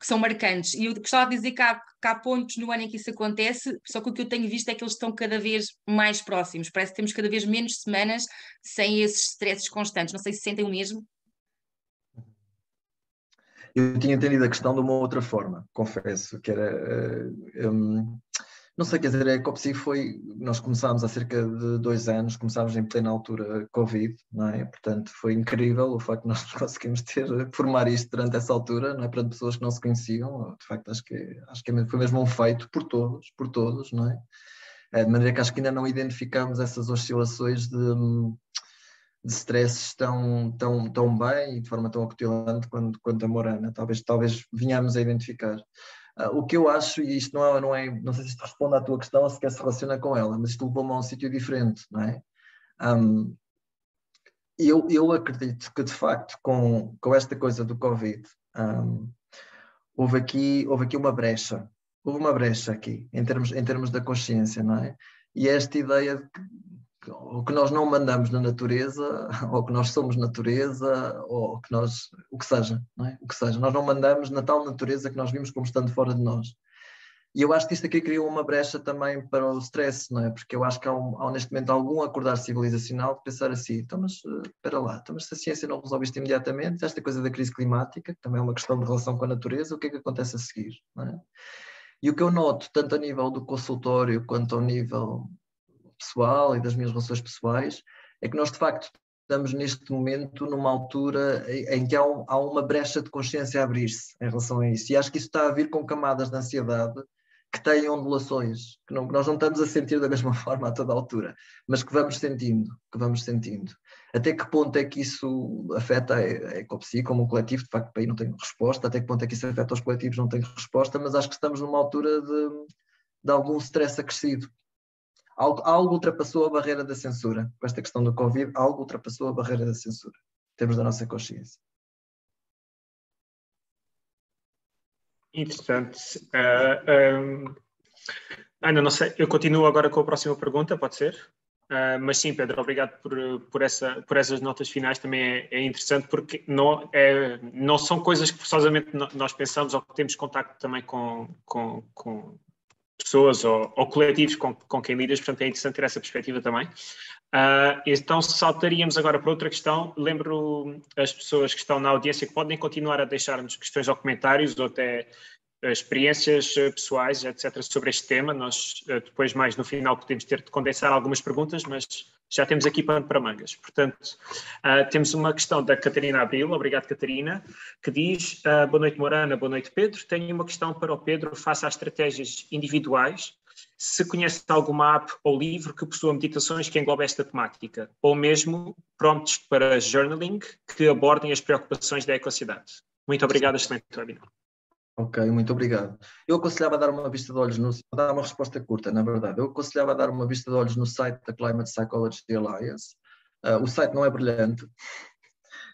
são marcantes. E eu gostava de dizer que há pontos no ano em que isso acontece, só que o que eu tenho visto é que eles estão cada vez mais próximos. Parece que temos cada vez menos semanas sem esses stresses constantes. Não sei se sentem o mesmo. Eu tinha entendido a questão de uma outra forma, confesso, que era... não sei, quer dizer, a COP nós começámos há cerca de 2 anos, começámos em plena altura Covid, não é? Portanto, foi incrível o facto de nós conseguimos formar isto durante essa altura, não é? Perante pessoas que não se conheciam, de facto acho que foi mesmo um feito por todos, não é? De maneira que acho que ainda não identificamos essas oscilações de stresses tão bem e de forma tão acutilante quanto a Morana, talvez venhamos a identificar. O que eu acho, e isto não sei se isto responde à tua questão ou sequer se relaciona com ela, mas isto levou-me a um sítio diferente, não é? Eu acredito que, de facto, com esta coisa do Covid, houve aqui uma brecha. Houve uma brecha aqui, em termos da consciência, não é? E esta ideia de que nós não mandamos na natureza, ou que nós somos natureza, ou que o que seja, não é? O que seja. Nós não mandamos na tal natureza que nós vimos como estando fora de nós. E eu acho que isto aqui criou uma brecha também para o stress, não é? Porque eu acho que há neste momento algum acordar civilizacional de pensar assim, então mas espera lá, então, mas se a ciência não resolve isto imediatamente, esta coisa da crise climática, que também é uma questão de relação com a natureza, o que é que acontece a seguir, não é? E o que eu noto, tanto a nível do consultório quanto ao nível pessoal e das minhas relações pessoais, é que nós de facto estamos neste momento numa altura em que há uma brecha de consciência a abrir-se em relação a isso, e acho que isso está a vir com camadas de ansiedade que têm ondulações, que nós não estamos a sentir da mesma forma a toda a altura, mas que vamos sentindo. Até que ponto é que isso afeta a Ecopsi como um coletivo? De facto, aí não tenho resposta. Até que ponto é que isso afeta os coletivos? Não tenho resposta, mas acho que estamos numa altura de algum stress acrescido. Algo ultrapassou a barreira da censura. Com esta questão do Covid, algo ultrapassou a barreira da censura, em termos da nossa consciência. Interessante. Ana, não sei, eu continuo agora com a próxima pergunta, pode ser? Mas sim, Pedro, obrigado por essas notas finais, também é interessante porque não são coisas que forçosamente nós pensamos ou que temos contacto também com pessoas ou coletivos com quem lidas, portanto é interessante ter essa perspectiva também. Então saltaríamos agora para outra questão. Lembro as pessoas que estão na audiência que podem continuar a deixar-nos questões ou comentários ou até experiências pessoais, etc., sobre este tema. Nós depois, mais no final, podemos ter de condensar algumas perguntas, mas já temos aqui pano para mangas. Portanto, temos uma questão da Catarina Abril, obrigado Catarina, que diz: boa noite Morana, boa noite Pedro, tenho uma questão para o Pedro face às estratégias individuais se conhece alguma app ou livro que possua meditações que englobe esta temática, ou mesmo prompts para journaling que abordem as preocupações da ecocidade. Muito obrigado, excelente webinar. Ok, muito obrigado. Eu aconselhava a dar uma vista de olhos vou dar uma resposta curta, na verdade. Eu aconselhava a dar uma vista de olhos no site da Climate Psychology Alliance. O site não é brilhante,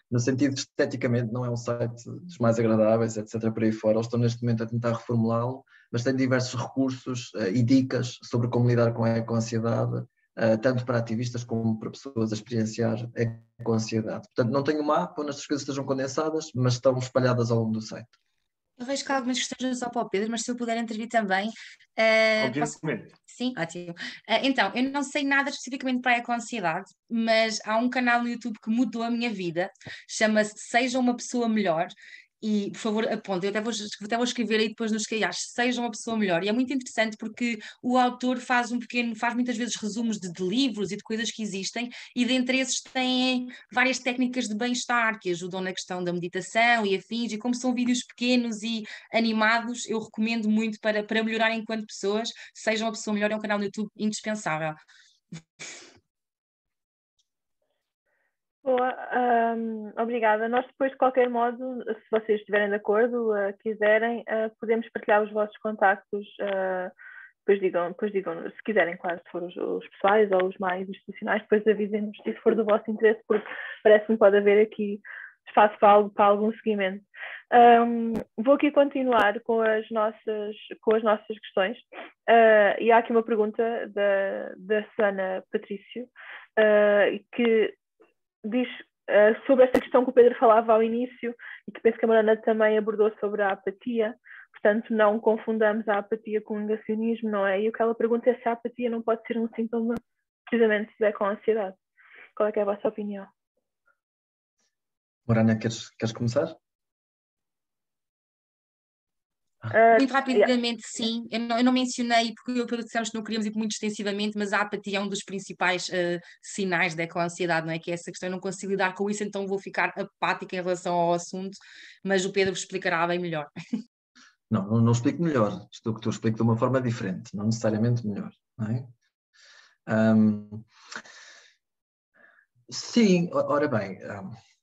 no sentido de esteticamente não é um site dos mais agradáveis, etc. Por aí fora. Eles estão neste momento a tentar reformulá-lo, mas tem diversos recursos e dicas sobre como lidar com a eco-ansiedade, tanto para ativistas como para pessoas a experienciar a eco-ansiedade. Portanto, não tenho um mapa onde estas coisas estejam condensadas, mas estão espalhadas ao longo do site. Eu vejo que há algumas questões só para o Pedro, mas se eu puder intervir também, posso... Obviamente. Sim, ótimo. Então, eu não sei nada especificamente para a eco-ansiedade, mas há um canal no YouTube que mudou a minha vida, chama-se Seja uma Pessoa Melhor, e por favor aponte, eu até vou escrever aí depois nos calhas, Seja uma Pessoa Melhor, e é muito interessante porque o autor faz muitas vezes resumos de livros e de coisas que existem, e dentre esses tem várias técnicas de bem-estar que ajudam na questão da meditação e afins, e como são vídeos pequenos e animados, eu recomendo muito para melhorar enquanto pessoas. Seja uma Pessoa Melhor, é um canal no YouTube indispensável. Boa, obrigada. Nós depois, de qualquer modo, se vocês estiverem de acordo, quiserem, podemos partilhar os vossos contactos, depois digam, se quiserem, claro, se for os pessoais ou os mais institucionais, depois avisem-nos se isso for do vosso interesse, porque parece-me que pode haver aqui espaço para algum seguimento. Vou aqui continuar com as nossas questões, e há aqui uma pergunta da Susana Patrício, que diz sobre esta questão que o Pedro falava ao início e que penso que a Mariana também abordou sobre a apatia. Portanto, não confundamos a apatia com o negacionismo, não é? E o que ela pergunta é se a apatia não pode ser um sintoma precisamente se estiver com ansiedade. Qual é que é a vossa opinião? Mariana, queres começar? Muito rapidamente, sim. Eu não mencionei, porque pelo que dissemos que não queríamos ir muito extensivamente, mas a apatia é um dos principais sinais da eco-ansiedade, não é? Que é essa questão, eu não consigo lidar com isso, então vou ficar apática em relação ao assunto, mas o Pedro explicará bem melhor. Não explico melhor. Estou que eu explico de uma forma diferente, não necessariamente melhor. Não é? Sim, ora bem,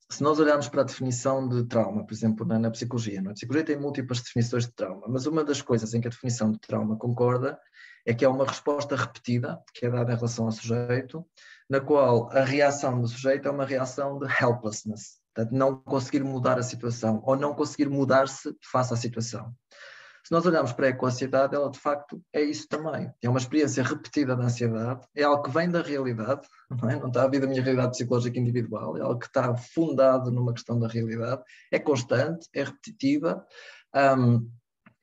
se nós olharmos para a definição de trauma, por exemplo, na psicologia, a psicologia tem múltiplas definições de trauma, mas uma das coisas em que a definição de trauma concorda é que é uma resposta repetida que é dada em relação ao sujeito, na qual a reação do sujeito é uma reação de helplessness, portanto, não conseguir mudar a situação ou não conseguir mudar-se face à situação. Se nós olharmos para a eco-ansiedade, ela de facto é isso também. É uma experiência repetida da ansiedade, é algo que vem da realidade, não está a vir da minha realidade psicológica individual, é algo que está fundado numa questão da realidade, é constante, é repetitiva,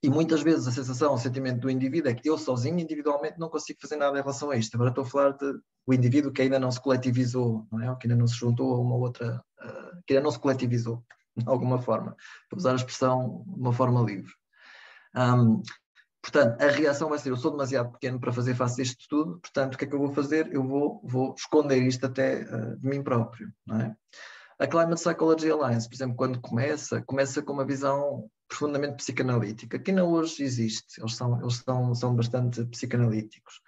e muitas vezes a sensação, o sentimento do indivíduo é que eu sozinho, individualmente, não consigo fazer nada em relação a isto. Agora estou a falar do indivíduo que ainda não se coletivizou, não é? Que ainda não se juntou a uma outra, que ainda não se coletivizou, de alguma forma, para usar a expressão de uma forma livre. Portanto, a reação vai ser: eu sou demasiado pequeno para fazer face a isto tudo, portanto, o que é que eu vou fazer? Eu vou esconder isto até de mim próprio, não é? A Climate Psychology Alliance, por exemplo, quando começa com uma visão profundamente psicanalítica, que ainda hoje existe, eles são bastante psicanalíticos.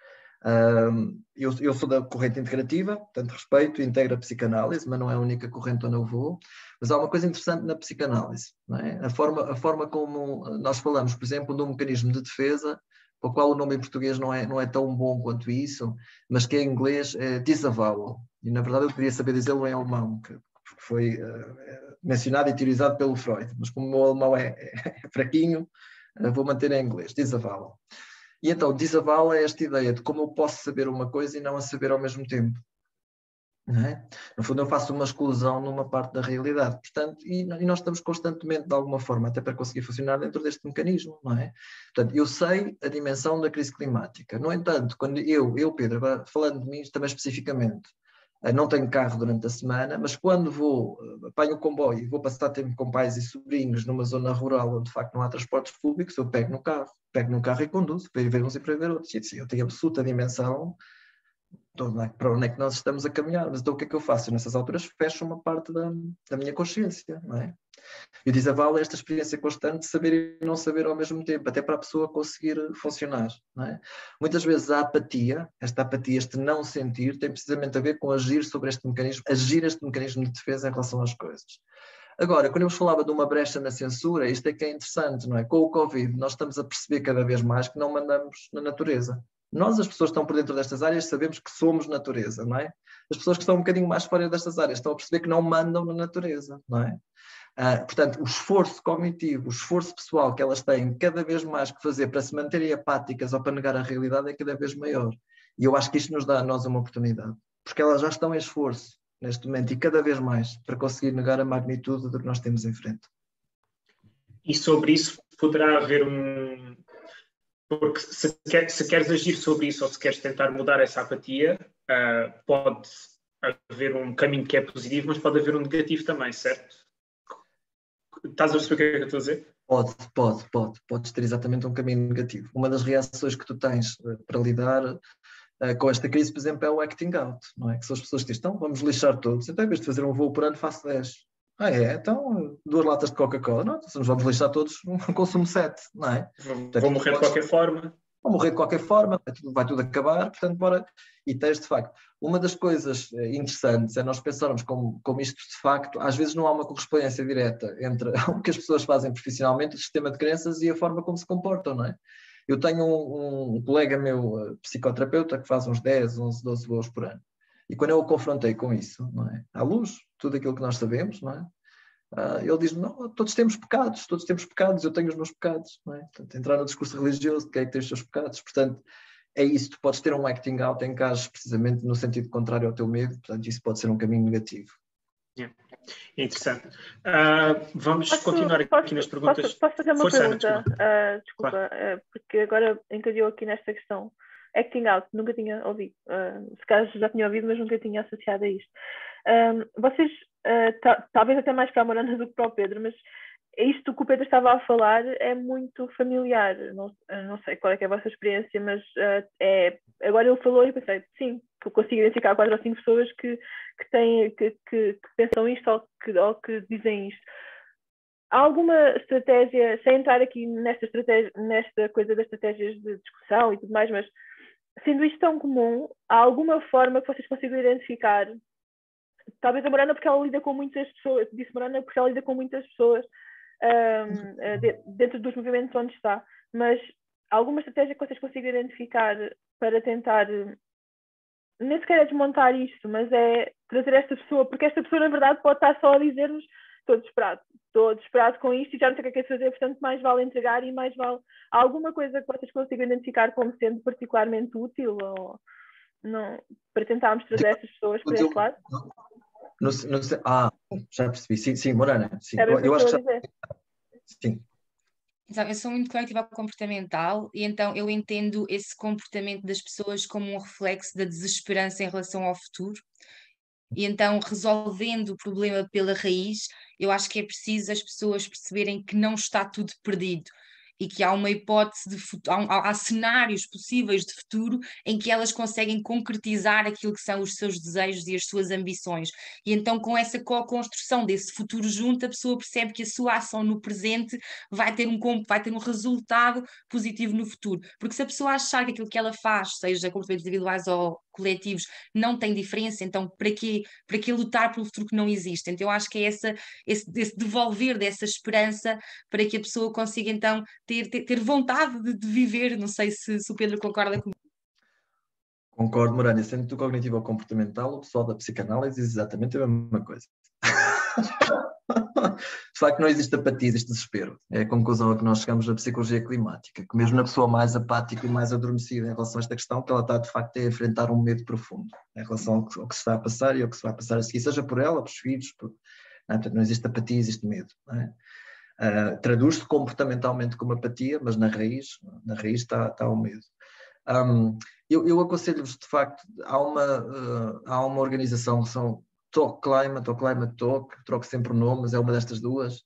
Eu sou da corrente integrativa, portanto respeito e integro a psicanálise, mas não é a única corrente onde eu vou. Mas há uma coisa interessante na psicanálise, não é? A forma como nós falamos, por exemplo, de um mecanismo de defesa, para o qual o nome em português não é tão bom quanto isso, mas que em inglês é disavowal. E na verdade eu queria saber dizê-lo em alemão, que foi mencionado e teorizado pelo Freud, mas como o meu alemão é fraquinho, vou manter em inglês, disavowal. E então, disavowal é esta ideia de como eu posso saber uma coisa e não a saber ao mesmo tempo. Não é? No fundo, eu faço uma exclusão numa parte da realidade. Portanto, e nós estamos constantemente, de alguma forma, até para conseguir funcionar dentro deste mecanismo, não é? Portanto, eu sei a dimensão da crise climática. No entanto, quando eu Pedro, falando de mim também especificamente, não tenho carro durante a semana, mas quando apanho o comboio e vou passar tempo com pais e sobrinhos numa zona rural onde de facto não há transportes públicos, eu pego no carro e conduzo para ir ver uns e para ver outros. E assim, eu tenho absoluta dimensão para onde é que nós estamos a caminhar? Mas então o que é que eu faço? Nessas alturas fecho uma parte da minha consciência, não é? E o desaval é esta experiência constante de saber e não saber ao mesmo tempo, até para a pessoa conseguir funcionar, não é? Muitas vezes a apatia, este não sentir, tem precisamente a ver com agir este mecanismo de defesa em relação às coisas. Agora, quando eu vos falava de uma brecha na censura, isto é que é interessante, não é? Com o Covid, nós estamos a perceber cada vez mais que não mandamos na natureza. Nós, as pessoas que estão por dentro destas áreas, sabemos que somos natureza, não é? As pessoas que estão um bocadinho mais fora destas áreas estão a perceber que não mandam na natureza, não é? Portanto, o esforço cognitivo, o esforço pessoal que elas têm cada vez mais que fazer para se manterem apáticas ou para negar a realidade é cada vez maior. E eu acho que isto nos dá a nós uma oportunidade, porque elas já estão em esforço neste momento e cada vez mais para conseguir negar a magnitude do que nós temos em frente. E sobre isso poderá haver porque se queres agir sobre isso ou se queres tentar mudar essa apatia, pode haver um caminho que é positivo, mas pode haver um negativo também, certo? Estás a perceber o que é que eu estou a dizer? Podes ter exatamente um caminho negativo. Uma das reações que tu tens para lidar com esta crise, por exemplo, é o acting out, não é? Que são as pessoas que dizem, então vamos lixar todos, então em vez de fazer um voo por ano faço 10. Então 2 latas de Coca-Cola, não, então nos vamos lixar todos, consumo 7, não é? Vou morrer de qualquer forma. Vou morrer de qualquer forma, vai tudo acabar, portanto, bora. E tens, de facto, uma das coisas interessantes é nós pensarmos como isto, de facto, às vezes não há uma correspondência direta entre o que as pessoas fazem profissionalmente, o sistema de crenças e a forma como se comportam, não é? Eu tenho um colega meu, psicoterapeuta, que faz uns 10, 11, 12 voos por ano. E quando eu o confrontei com isso, não é? À luz, tudo aquilo que nós sabemos, não é? Ele diz, não, todos temos pecados, eu tenho os meus pecados, não é? Portanto, entrar no discurso religioso, quem é que tem os seus pecados? Portanto, é isso, tu podes ter um acting out em que ages precisamente no sentido contrário ao teu medo, portanto, isso pode ser um caminho negativo. Interessante. Vamos continuar aqui nas perguntas. Posso fazer uma pergunta? Desculpa, Claro. porque agora encadeu aqui nesta questão. Acting out, nunca tinha ouvido. Se calhar já tinha ouvido, mas nunca tinha associado a isto. Vocês, talvez até mais para a Morana do que para o Pedro, mas isto que o Pedro estava a falar é muito familiar. Não sei qual é que é a vossa experiência, mas agora ele falou e pensei, sim, que eu consigo identificar 4 ou 5 pessoas que pensam isto ou que dizem isto. Há alguma estratégia, sem entrar aqui nesta coisa das estratégias de discussão e tudo mais, mas sendo isto tão comum, há alguma forma que vocês consigam identificar? Talvez a Morana, porque ela lida com muitas pessoas, disse Morana porque ela lida com muitas pessoas dentro dos movimentos onde está, mas alguma estratégia que vocês consigam identificar para tentar, nem sequer é desmontar isto, mas é trazer esta pessoa, porque esta pessoa na verdade pode estar só a dizer-nos estou desesperado com isto e já não sei o que é que é fazer, portanto mais vale entregar e mais vale... Há alguma coisa que vocês consigam identificar como sendo particularmente útil ou não, para tentarmos trazer essas pessoas para este lado? Já percebi. Sim, Morana. Sim. Eu acho que sim. Eu sou muito cognitiva comportamental e então eu entendo esse comportamento das pessoas como um reflexo da desesperança em relação ao futuro. E então, resolvendo o problema pela raiz, eu acho que é preciso as pessoas perceberem que não está tudo perdido e que há uma hipótese de futuro, há cenários possíveis de futuro em que elas conseguem concretizar aquilo que são os seus desejos e as suas ambições. E então, com essa co-construção desse futuro junto, a pessoa percebe que a sua ação no presente vai ter um resultado positivo no futuro. Porque se a pessoa achar que aquilo que ela faz, seja comportamentos individuais ou coletivos, não tem diferença, então para quê lutar pelo futuro que não existe? Então eu acho que é esse devolver dessa esperança para que a pessoa consiga então ter vontade de viver. Não sei se o Pedro concorda comigo. Concordo, Morana. Sendo tu cognitivo ou comportamental, o pessoal da psicanálise diz exatamente a mesma coisa. De facto, não existe apatia, existe desespero. É a conclusão a que nós chegamos na psicologia climática, que mesmo na pessoa mais apática e mais adormecida em relação a esta questão, que ela está de facto a enfrentar um medo profundo em relação ao que se está a passar e ao que se vai passar a seguir, seja por ela, pelos filhos, portanto, não existe apatia, existe medo. Não é? Traduz-se comportamentalmente como apatia, mas na raiz está o medo. Eu aconselho-vos, de facto, há uma organização que são Talk Climate ou Climate Talk, troco sempre o nome, mas é uma destas duas,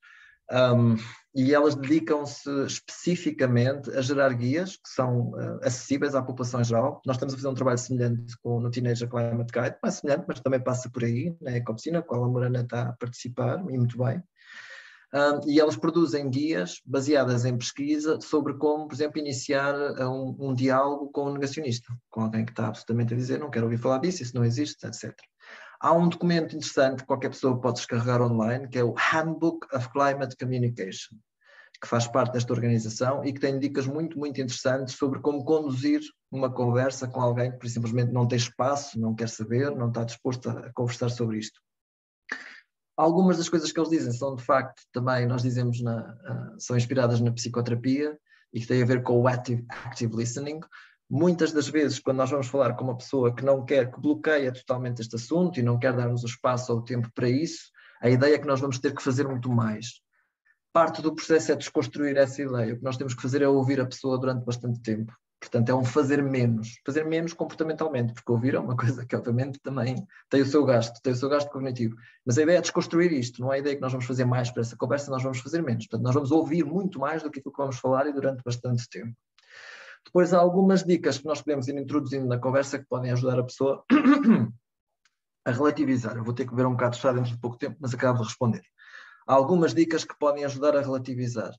E elas dedicam-se especificamente a gerar guias que são acessíveis à população em geral. Nós estamos a fazer um trabalho semelhante no Teenager Climate Guide, não é semelhante, mas também passa por aí, na Ecopsina, a qual a Morana está a participar, e muito bem. E elas produzem guias baseadas em pesquisa sobre como, por exemplo, iniciar um diálogo com um negacionista, com alguém que está absolutamente a dizer não quero ouvir falar disso, isso não existe, etc. Há um documento interessante que qualquer pessoa pode descarregar online, que é o Handbook of Climate Communication, que faz parte desta organização e que tem dicas muito, muito interessantes sobre como conduzir uma conversa com alguém que simplesmente não tem espaço, não quer saber, não está disposto a conversar sobre isto. Algumas das coisas que eles dizem são, de facto, também, nós dizemos, são inspiradas na psicoterapia e que têm a ver com o active listening. Muitas das vezes, quando nós vamos falar com uma pessoa que não quer, que bloqueia totalmente este assunto e não quer dar-nos o espaço ou o tempo para isso, a ideia é que nós vamos ter que fazer muito mais. Parte do processo é desconstruir essa ideia. O que nós temos que fazer é ouvir a pessoa durante bastante tempo. Portanto, é um fazer menos comportamentalmente, porque ouvir é uma coisa que obviamente também tem o seu gasto cognitivo. Mas a ideia é desconstruir isto, não é a ideia que nós vamos fazer mais para essa conversa, nós vamos fazer menos. Portanto, nós vamos ouvir muito mais do que aquilo que vamos falar e durante bastante tempo. Depois há algumas dicas que nós podemos ir introduzindo na conversa que podem ajudar a pessoa a relativizar. Eu vou ter que ver um bocado já dentro de pouco tempo, mas acabo de responder. Há algumas dicas que podem ajudar a relativizar.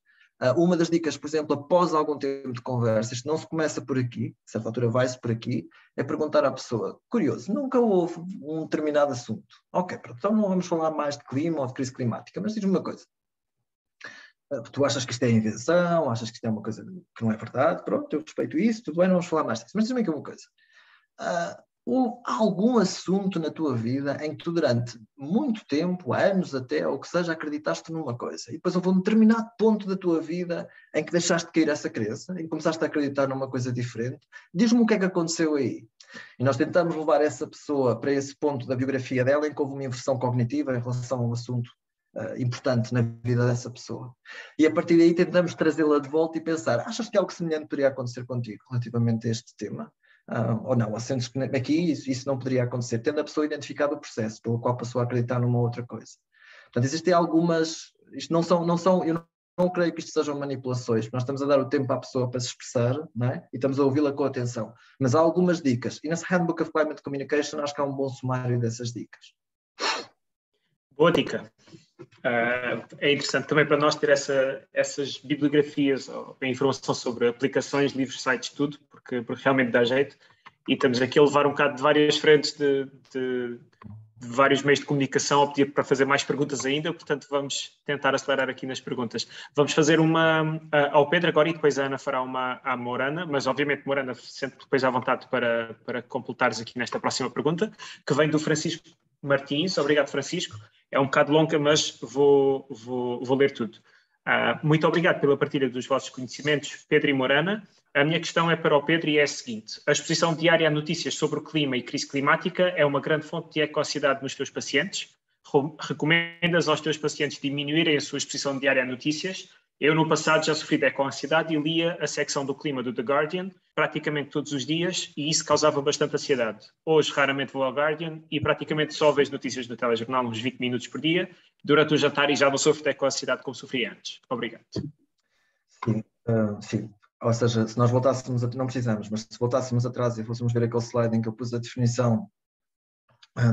Uma das dicas, por exemplo, após algum tempo de conversa, isto não se começa por aqui, a certa altura vai-se por aqui, é perguntar à pessoa, curioso, nunca houve um determinado assunto. Ok, pronto, então não vamos falar mais de clima ou de crise climática, mas diz-me uma coisa. Tu achas que isto é invenção, achas que isto é uma coisa que não é verdade, pronto, eu respeito isso, tudo bem, não vamos falar mais disso. Mas diz-me aqui uma coisa. Houve algum assunto na tua vida em que tu durante muito tempo, anos até, ou que seja, acreditaste numa coisa e depois houve um determinado ponto da tua vida em que deixaste cair essa crença, em que começaste a acreditar numa coisa diferente? Diz-me o que é que aconteceu aí. E nós tentamos levar essa pessoa para esse ponto da biografia dela em que houve uma inversão cognitiva em relação a um assunto importante na vida dessa pessoa. E a partir daí tentamos trazê-la de volta e pensar, achas que algo semelhante poderia acontecer contigo relativamente a este tema? Ou não, sentes que aqui isso não poderia acontecer, tendo a pessoa identificado o processo pelo qual passou a acreditar numa outra coisa. Portanto, existem algumas, isto não são, eu não creio que isto sejam manipulações, nós estamos a dar o tempo à pessoa para se expressar, não é? E estamos a ouvi-la com atenção. Mas há algumas dicas, e nesse Handbook of Climate Communication acho que há um bom sumário dessas dicas. Boa dica. É interessante também para nós ter essas bibliografias, a informação sobre aplicações, livros, sites, tudo, porque realmente dá jeito. E estamos aqui a levar um bocado de várias frentes de vários meios de comunicação, a pedir para fazer mais perguntas ainda, portanto vamos tentar acelerar aqui nas perguntas. Vamos fazer uma ao Pedro agora e depois a Ana fará uma à Morana, mas obviamente Morana, sente depois à vontade para completares aqui nesta próxima pergunta, que vem do Francisco Martins. Obrigado, Francisco. É um bocado longa, mas vou ler tudo. Muito obrigado pela partilha dos vossos conhecimentos, Pedro e Morana. A minha questão é para o Pedro e é a seguinte. A exposição diária a notícias sobre o clima e crise climática é uma grande fonte de eco-ansiedade nos teus pacientes? Recomendas aos teus pacientes diminuírem a sua exposição diária a notícias? Eu, no passado, já sofri de eco-ansiedade e lia a secção do clima do The Guardian praticamente todos os dias e isso causava bastante ansiedade. Hoje, raramente vou ao Guardian e praticamente só vejo notícias no telejornal uns 20 minutos por dia durante o jantar e já não sofro de eco-ansiedade como sofria antes. Obrigado. Sim. Ou seja, se nós voltássemos, não precisamos, mas se voltássemos atrás e fôssemos ver aquele slide em que eu pus a definição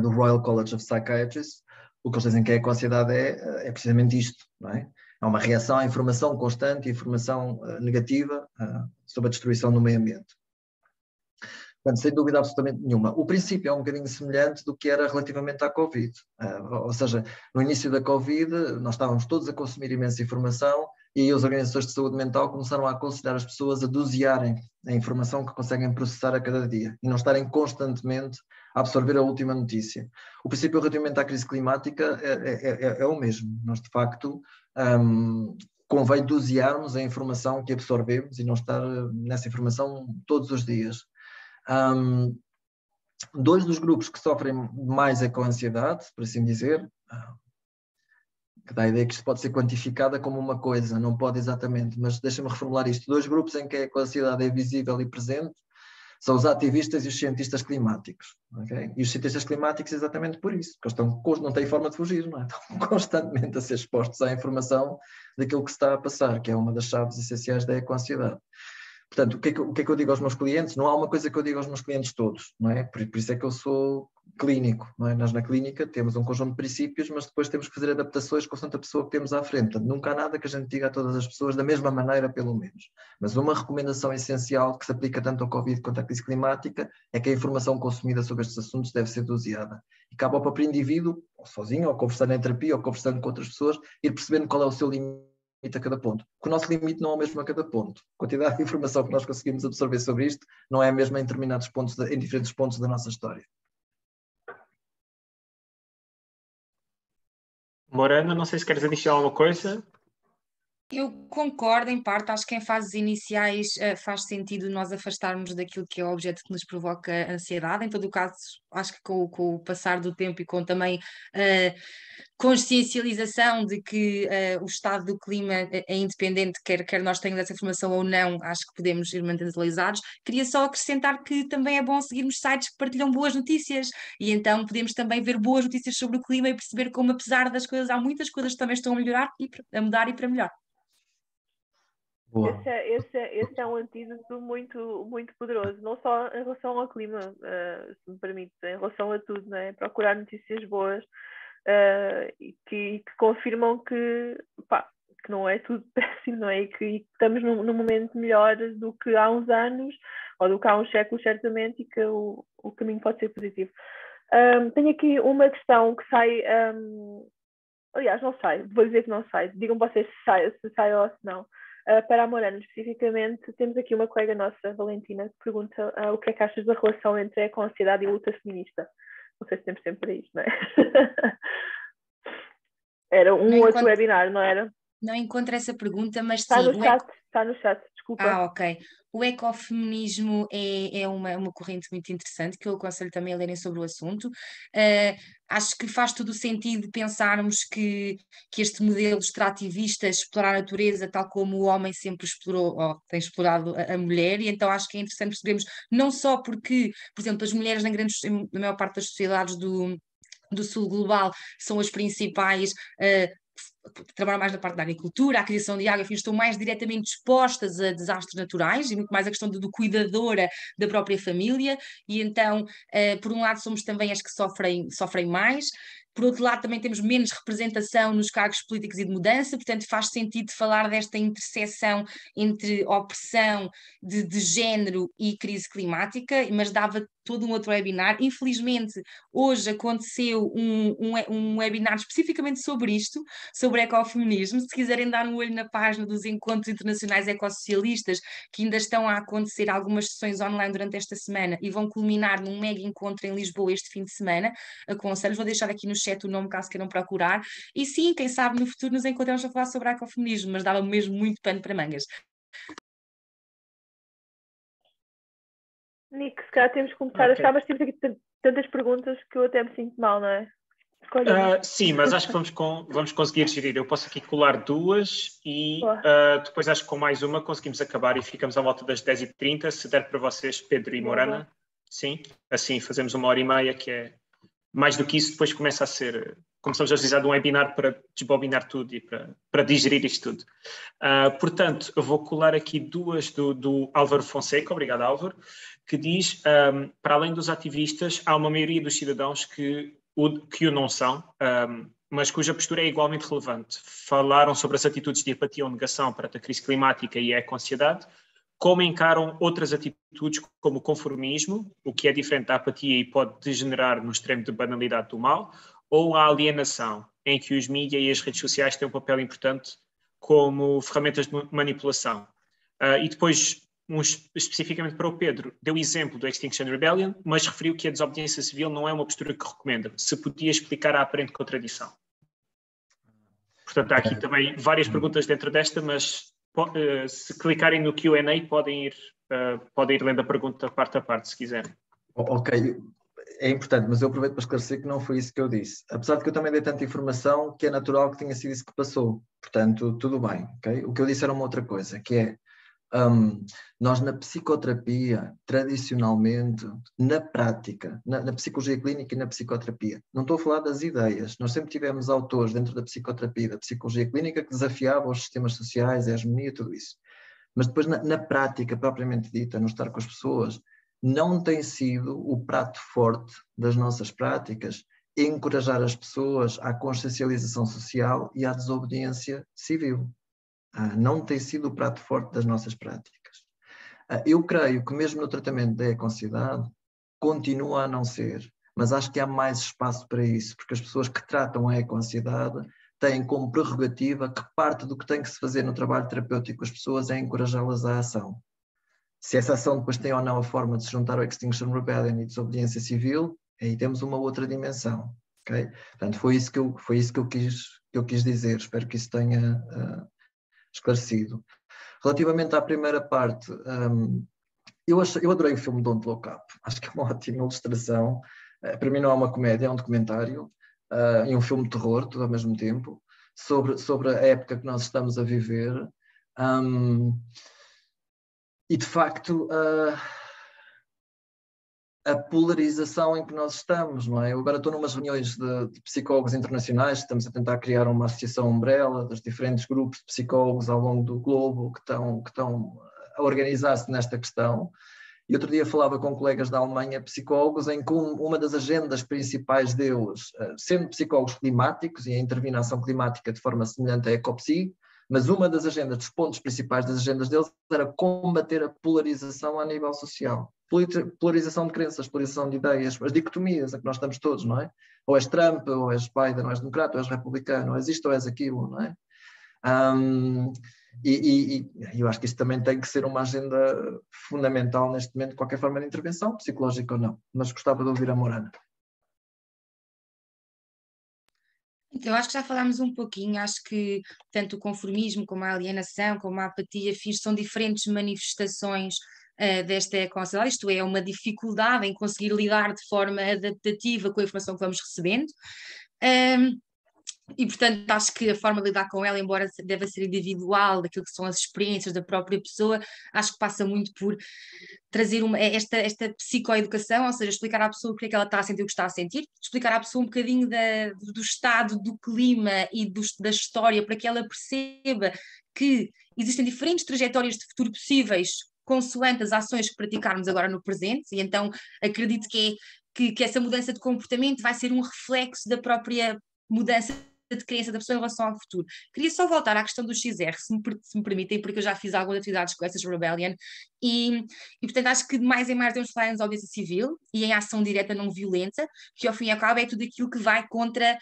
do Royal College of Psychiatrists, o que eles dizem que a eco-ansiedade é precisamente isto, não é? É uma reação à informação constante e informação negativa sobre a destruição do meio ambiente. Portanto, sem dúvida absolutamente nenhuma. O princípio é um bocadinho semelhante do que era relativamente à Covid. Ou seja, no início da Covid, nós estávamos todos a consumir imensa informação e aí as organizações de saúde mental começaram a aconselhar as pessoas a dosearem a informação que conseguem processar a cada dia e não estarem constantemente a absorver a última notícia. O princípio relativamente à crise climática é o mesmo. Nós, de facto, convém dosearmos a informação que absorvemos e não estar nessa informação todos os dias. Dois dos grupos que sofrem mais é com a ansiedade, por assim dizer, que dá a ideia que isto pode ser quantificada como uma coisa, não pode exatamente, mas deixa-me reformular isto. Dois grupos em que a ansiedade é visível e presente são os ativistas e os cientistas climáticos. Okay? E os cientistas climáticos exatamente por isso, porque não têm forma de fugir, não é? Estão constantemente a ser expostos à informação daquilo que se está a passar, que é uma das chaves essenciais da eco-ansiedade. Portanto, o que é que eu digo aos meus clientes? Não há uma coisa que eu digo aos meus clientes todos, não é? Por isso é que eu sou clínico, não é? Nós na clínica temos um conjunto de princípios, mas depois temos que fazer adaptações consoante a pessoa que temos à frente. Portanto, nunca há nada que a gente diga a todas as pessoas da mesma maneira, pelo menos. Mas uma recomendação essencial que se aplica tanto ao Covid quanto à crise climática é que a informação consumida sobre estes assuntos deve ser doseada. E cabe ao próprio indivíduo, ou sozinho, ou conversando em terapia, ou conversando com outras pessoas, ir percebendo qual é o seu limite a cada ponto. Porque o nosso limite não é o mesmo a cada ponto. A quantidade de informação que nós conseguimos absorver sobre isto não é a mesma em determinados pontos, em diferentes pontos da nossa história. Morana, não sei se queres adicionar alguma coisa. Eu concordo em parte, acho que em fases iniciais faz sentido nós afastarmos daquilo que é o objeto que nos provoca ansiedade. Em todo o caso, acho que com o passar do tempo e com também consciencialização de que o estado do clima é independente, quer nós tenhamos essa informação ou não, acho que podemos ir mantendo atualizados. Queria só acrescentar que também é bom seguirmos sites que partilham boas notícias e então podemos também ver boas notícias sobre o clima e perceber como, apesar das coisas, há muitas coisas que também estão a melhorar e a mudar e para melhor. Esse é um antídoto muito, muito poderoso, não só em relação ao clima, se me permite, em relação a tudo, não é? Procurar notícias boas e que confirmam que não é tudo péssimo, não é? E que estamos num momento melhor do que há uns anos, ou do que há uns séculos, certamente, e que o caminho pode ser positivo. Tenho aqui uma questão que sai... aliás, não sai, vou dizer que não sai. Digam vocês se sai ou se não. Para a Morana, especificamente, temos aqui uma colega nossa, Valentina, que pergunta o que é que achas da relação entre a eco-ansiedade e a luta feminista. Não sei se temos tempo para isto, não é? Era outro webinar, não era? Não encontro essa pergunta, mas está sim. Está no chat, desculpa. Ok. O ecofeminismo é uma corrente muito interessante que eu aconselho também a lerem sobre o assunto. Acho que faz todo o sentido pensarmos que este modelo extrativista explorar a natureza tal como o homem sempre explorou, ou tem explorado a mulher, e então acho que é interessante percebermos, não só porque, por exemplo, as mulheres na maior parte das sociedades do sul global são as principais, trabalham mais na parte da agricultura, a aquisição de água, enfim, estão mais diretamente expostas a desastres naturais e muito mais a questão do cuidadora da própria família, e então, por um lado, somos também as que sofrem mais. Por outro lado, também temos menos representação nos cargos políticos e de mudança, portanto faz sentido falar desta interseção entre opressão de género e crise climática, mas dava todo um outro webinar. Infelizmente, hoje aconteceu um webinar especificamente sobre isto, sobre ecofeminismo. Se quiserem dar um olho na página dos Encontros Internacionais Ecossocialistas, que ainda estão a acontecer algumas sessões online durante esta semana e vão culminar num mega encontro em Lisboa este fim de semana, aconselho, vou deixar aqui no chat o nome caso queiram procurar, e sim, quem sabe no futuro nos encontramos a falar sobre ecofeminismo, mas dava mesmo muito pano para mangas. Nick, se calhar temos que começar a achar, mas temos aqui tantas perguntas que eu até me sinto mal, não é? Sim, mas acho que vamos conseguir gerir. Eu posso aqui colar duas e depois acho que com mais uma conseguimos acabar e ficamos à volta das 10h30, se der para vocês, Pedro e Morana. Sim, assim fazemos 1h30, que é mais do que isso, depois começa a ser... Começamos a precisar de um webinar para desbobinar tudo e para digerir isto tudo. Portanto, eu vou colar aqui duas do Álvaro Fonseca, obrigado Álvaro, que diz, para além dos ativistas, há uma maioria dos cidadãos que o não são, mas cuja postura é igualmente relevante. Falaram sobre as atitudes de apatia ou negação perante a crise climática e a eco-ansiedade, como encaram outras atitudes como o conformismo, o que é diferente da apatia e pode degenerar no extremo de banalidade do mal, ou a alienação, em que os mídias e as redes sociais têm um papel importante como ferramentas de manipulação. E depois, especificamente para o Pedro, deu exemplo do Extinction Rebellion, mas referiu que a desobediência civil não é uma postura que recomenda. Se podia explicar a aparente contradição. Portanto, há aqui também várias perguntas dentro desta, mas se clicarem no Q&A podem ir lendo a pergunta parte a parte, se quiserem. Ok, é importante, mas eu aproveito para esclarecer que não foi isso que eu disse. Apesar de que eu também dei tanta informação que é natural que tenha sido isso que passou. Portanto, tudo bem, ok? O que eu disse era uma outra coisa, que é Nós na psicoterapia, tradicionalmente, na prática, na psicologia clínica e na psicoterapia, não estou a falar das ideias, nós sempre tivemos autores dentro da psicoterapia, da psicologia clínica, que desafiavam os sistemas sociais, a hegemonia, tudo isso. Mas depois na prática, propriamente dita, no estar com as pessoas, não tem sido o prato forte das nossas práticas encorajar as pessoas à consciencialização social e à desobediência civil. Não tem sido o prato forte das nossas práticas. Eu creio que mesmo no tratamento da eco-ansiedade continua a não ser, mas acho que há mais espaço para isso, porque as pessoas que tratam a eco-ansiedade têm como prerrogativa que parte do que tem que se fazer no trabalho terapêutico com as pessoas é encorajá-las à ação. Se essa ação depois tem ou não a forma de se juntar ao Extinction Rebellion e desobediência civil, aí temos uma outra dimensão. Okay? Portanto, foi isso que eu quis dizer. Espero que isso tenha esclarecido. Relativamente à primeira parte, eu adorei o filme Don't Look Up. Acho que é uma ótima ilustração. Para mim não é uma comédia, é um documentário e um filme de terror, tudo ao mesmo tempo, sobre a época que nós estamos a viver. E de facto a polarização em que nós estamos, não é? Eu agora estou numas reuniões de psicólogos internacionais, estamos a tentar criar uma associação umbrella dos diferentes grupos de psicólogos ao longo do globo que estão a organizar-se nesta questão. E outro dia falava com colegas da Alemanha, psicólogos, em que uma das agendas principais deles, sendo psicólogos climáticos e a intervenção climática de forma semelhante à Ecopsi, mas uma das agendas, dos pontos principais das agendas deles era combater a polarização a nível social. Polarização de crenças, polarização de ideias, as dicotomias a que nós estamos todos, não é? Ou és Trump, ou és Biden, ou és democrata, ou és republicano, ou és isto, ou és aquilo, não é? E eu acho que isso também tem que ser uma agenda fundamental neste momento, de qualquer forma de intervenção, psicológica ou não. Mas gostava de ouvir a Morana. Então, acho que já falámos um pouquinho, acho que tanto o conformismo como a alienação, como a apatia, são diferentes manifestações desta eco-ansiedade, isto é, uma dificuldade em conseguir lidar de forma adaptativa com a informação que vamos recebendo. E, portanto, acho que a forma de lidar com ela, embora deva ser individual, daquilo que são as experiências da própria pessoa, acho que passa muito por trazer esta psicoeducação, ou seja, explicar à pessoa porque é que ela está a sentir o que está a sentir, explicar à pessoa um bocadinho do estado, do clima e da história, para que ela perceba que existem diferentes trajetórias de futuro possíveis consoante as ações que praticarmos agora no presente, e então acredito que essa mudança de comportamento vai ser um reflexo da própria mudança de crença da pessoa em relação ao futuro. Queria só voltar à questão do XR, se me permitem, porque eu já fiz algumas atividades com essas Rebellion e portanto acho que de mais em mais devemos falar em desobediência civil e em ação direta não violenta, que ao fim e ao cabo é tudo aquilo que vai contra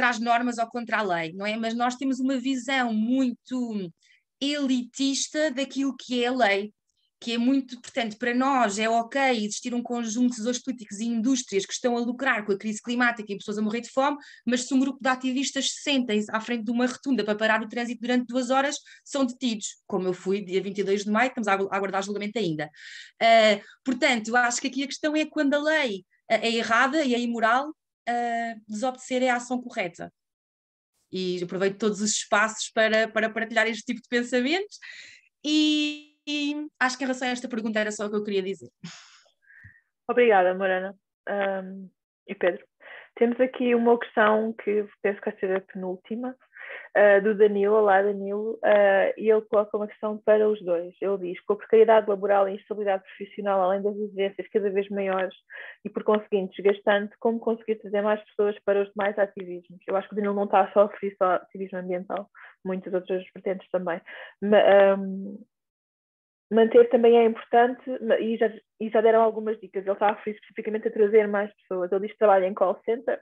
as normas ou contra a lei, não é? Mas nós temos uma visão muito elitista daquilo que é a lei, que é muito, portanto, para nós é ok existir um conjunto de tesouros políticos e indústrias que estão a lucrar com a crise climática e pessoas a morrer de fome, mas se um grupo de ativistas se sentem à frente de uma rotunda para parar o trânsito durante 2 horas, são detidos, como eu fui dia 22 de maio, estamos a aguardar julgamento ainda. Portanto, acho que aqui a questão é quando a lei é errada e é imoral, desobedecer é a ação correta. E aproveito todos os espaços para partilhar este tipo de pensamentos e acho que em relação a esta pergunta era só o que eu queria dizer. Obrigada, Morana. E Pedro. Temos aqui uma questão que penso que vai ser a penúltima, do Danilo. Olá, Danilo. E ele coloca uma questão para os dois. Ele diz: com a precariedade laboral e a instabilidade profissional, além das exigências cada vez maiores e, por conseguinte, desgastante, como conseguir trazer mais pessoas para os demais ativismos? Eu acho que o Danilo não está só a referir só ao ativismo ambiental, muitas outras vertentes também. Manter também é importante, e já deram algumas dicas. Ele está a referir especificamente a trazer mais pessoas. Ele diz que trabalha em call center,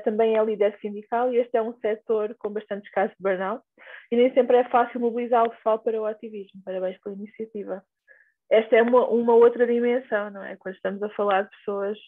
também é líder sindical, e este é um setor com bastantes casos de burnout, e nem sempre é fácil mobilizar o pessoal para o ativismo. Parabéns pela iniciativa. Esta é uma outra dimensão, não é? Quando estamos a falar de pessoas,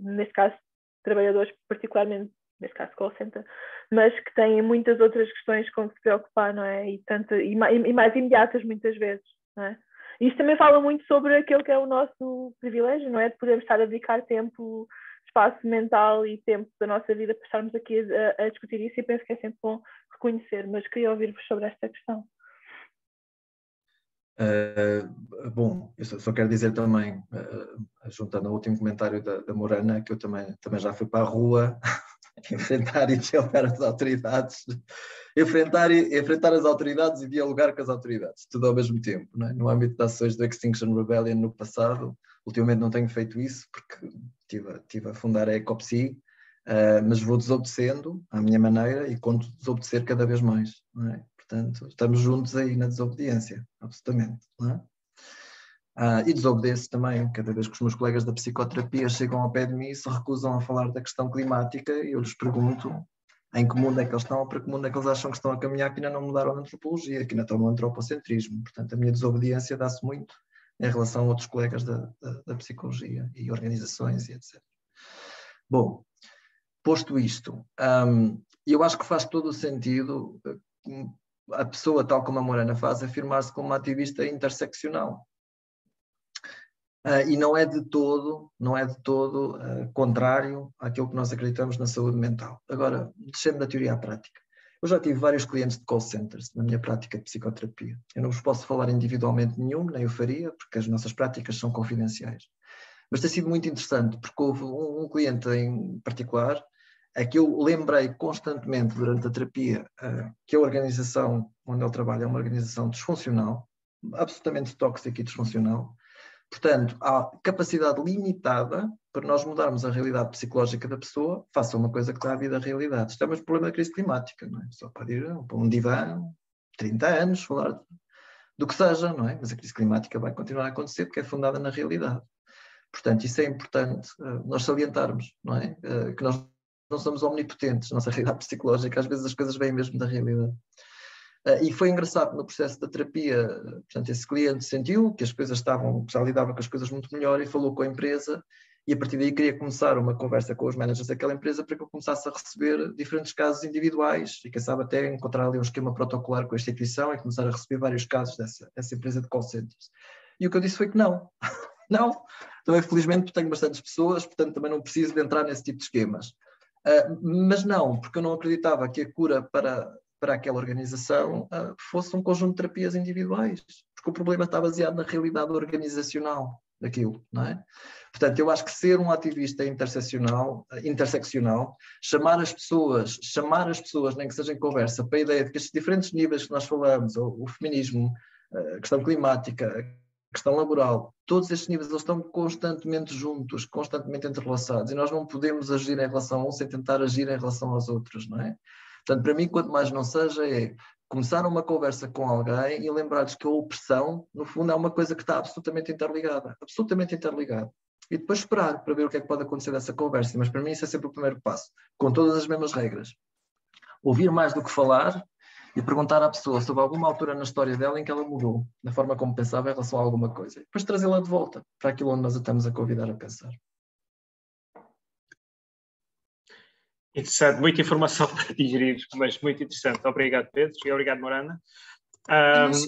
neste caso, trabalhadores, particularmente, neste caso, call center, mas que têm muitas outras questões com que se preocupar, não é? E mais imediatas, muitas vezes. Não é? Isto também fala muito sobre aquilo que é o nosso privilégio, não é? De podermos estar a dedicar tempo, espaço mental e tempo da nossa vida para estarmos aqui a discutir isso, e penso que é sempre bom reconhecer, mas queria ouvir-vos sobre esta questão. Bom, eu só quero dizer também, juntando ao último comentário da Morana, que eu também já fui para a rua enfrentar e dialogar as autoridades, enfrentar as autoridades e dialogar com as autoridades, tudo ao mesmo tempo, não é? No âmbito das ações do Extinction Rebellion no passado, ultimamente não tenho feito isso, porque estive a fundar a Ecopsi, mas vou desobedecendo à minha maneira e conto desobedecer cada vez mais, não é? Portanto, estamos juntos aí na desobediência, absolutamente, não é? E desobedeço também, cada vez que os meus colegas da psicoterapia chegam ao pé de mim e se recusam a falar da questão climática, eu lhes pergunto em que mundo é que eles estão, para que mundo é que eles acham que estão a caminhar, que ainda não mudaram a antropologia, que ainda estão no antropocentrismo. Portanto, a minha desobediência dá-se muito em relação a outros colegas da psicologia e organizações e etc. Bom, posto isto, eu acho que faz todo o sentido a pessoa, tal como a Morana faz, afirmar-se como uma ativista interseccional. E não é de todo contrário àquilo que nós acreditamos na saúde mental. Agora, deixemos da teoria à prática. Eu já tive vários clientes de call centers na minha prática de psicoterapia. Eu não vos posso falar individualmente nenhum, nem o faria, porque as nossas práticas são confidenciais. Mas tem sido muito interessante, porque houve um cliente em particular a que eu lembrei constantemente durante a terapia que a organização onde ele trabalha é uma organização disfuncional, absolutamente tóxica e disfuncional. Portanto, há capacidade limitada para nós mudarmos a realidade psicológica da pessoa, faça uma coisa que está à vida da realidade. Isto é um problema da crise climática, não é? Só pode ir para um divã, 30 anos, falar do que seja, não é? Mas a crise climática vai continuar a acontecer porque é fundada na realidade. Portanto, isso é importante nós salientarmos, não é? Que nós não somos omnipotentes, nossa realidade psicológica, às vezes as coisas vêm mesmo da realidade. E foi engraçado no processo da terapia, portanto, esse cliente sentiu que as coisas estavam, já lidava com as coisas muito melhor e falou com a empresa e a partir daí queria começar uma conversa com os managers daquela empresa para que eu começasse a receber diferentes casos individuais e quem sabe até encontrar ali um esquema protocolar com a instituição e começar a receber vários casos dessa empresa de call centers. E o que eu disse foi que não. Não. Também felizmente tenho bastantes pessoas, portanto também não preciso de entrar nesse tipo de esquemas. Mas não, porque eu não acreditava que a cura para aquela organização fosse um conjunto de terapias individuais, porque o problema está baseado na realidade organizacional daquilo, não é? Portanto, eu acho que ser um ativista interseccional, chamar as pessoas, nem que seja em conversa, para a ideia de que estes diferentes níveis que nós falamos, o feminismo, a questão climática, a questão laboral, todos estes níveis eles estão constantemente juntos, constantemente entrelaçados, e nós não podemos agir em relação a um sem tentar agir em relação aos outros, não é? Portanto, para mim, quanto mais não seja, é começar uma conversa com alguém e lembrar-lhes que a opressão, no fundo, é uma coisa que está absolutamente interligada. E depois esperar para ver o que é que pode acontecer dessa conversa. Mas para mim isso é sempre o primeiro passo, com todas as mesmas regras. Ouvir mais do que falar e perguntar à pessoa sobre alguma altura na história dela em que ela mudou, na forma como pensava em relação a alguma coisa. E depois trazê-la de volta para aquilo onde nós a estamos a convidar a pensar. Interessante, muita informação para digerir, mas muito interessante. Obrigado, Pedro, e obrigado, Morana.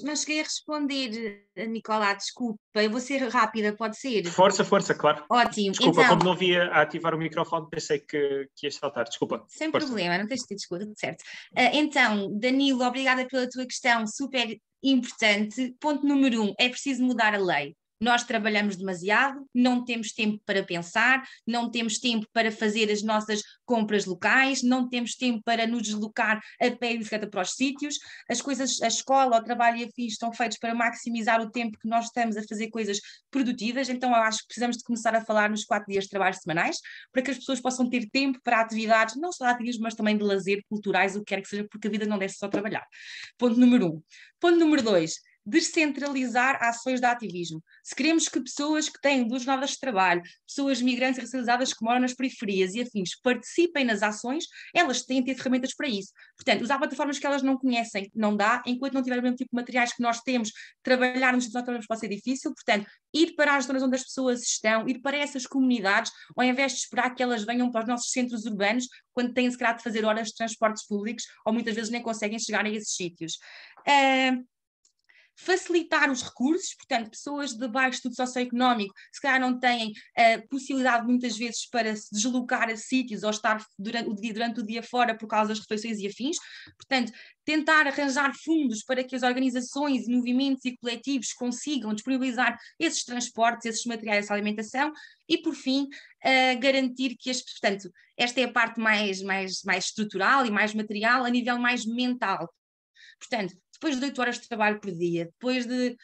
Não cheguei a responder, Nicolau, desculpa, eu vou ser rápida, pode ser? Força, claro. Ótimo. Desculpa, então, como não via a ativar o microfone, pensei que ias saltar, desculpa. Sem problema, não tens de ter desculpa, tudo certo. Então, Danilo, obrigada pela tua questão, super importante. Ponto número 1, é preciso mudar a lei. Nós trabalhamos demasiado, não temos tempo para pensar, não temos tempo para fazer as nossas compras locais, não temos tempo para nos deslocar a pé e bicicleta para os sítios. As coisas, a escola, o trabalho e afins estão feitos para maximizar o tempo que nós estamos a fazer coisas produtivas, então eu acho que precisamos de começar a falar nos 4 dias de trabalho semanais, para que as pessoas possam ter tempo para atividades, não só ativismo, mas também de lazer, culturais, o que quer que seja, porque a vida não deve só trabalhar. Ponto número 1. Ponto número 2. Descentralizar ações de ativismo. Se queremos que pessoas que têm 2 jornadas de trabalho, pessoas migrantes e racializadas que moram nas periferias e afins, participem nas ações, elas têm de ter ferramentas para isso. Portanto, usar plataformas que elas não conhecem, não dá, enquanto não tiver o mesmo tipo de materiais que nós temos, trabalhar nos sítios pode ser difícil, portanto, ir para as zonas onde as pessoas estão, ir para essas comunidades, ao invés de esperar que elas venham para os nossos centros urbanos, quando têm se calhar de fazer horas de transportes públicos, ou muitas vezes nem conseguem chegar a esses sítios. facilitar os recursos, portanto, pessoas de baixo estudo socioeconómico, se calhar não têm a possibilidade muitas vezes para se deslocar a sítios ou estar durante o dia fora por causa das refeições e afins, portanto, tentar arranjar fundos para que as organizações, movimentos e coletivos consigam disponibilizar esses transportes, esses materiais de alimentação e, por fim, garantir que portanto, esta é a parte mais estrutural e mais material, a nível mais mental. Portanto, depois de 8 horas de trabalho por dia, depois de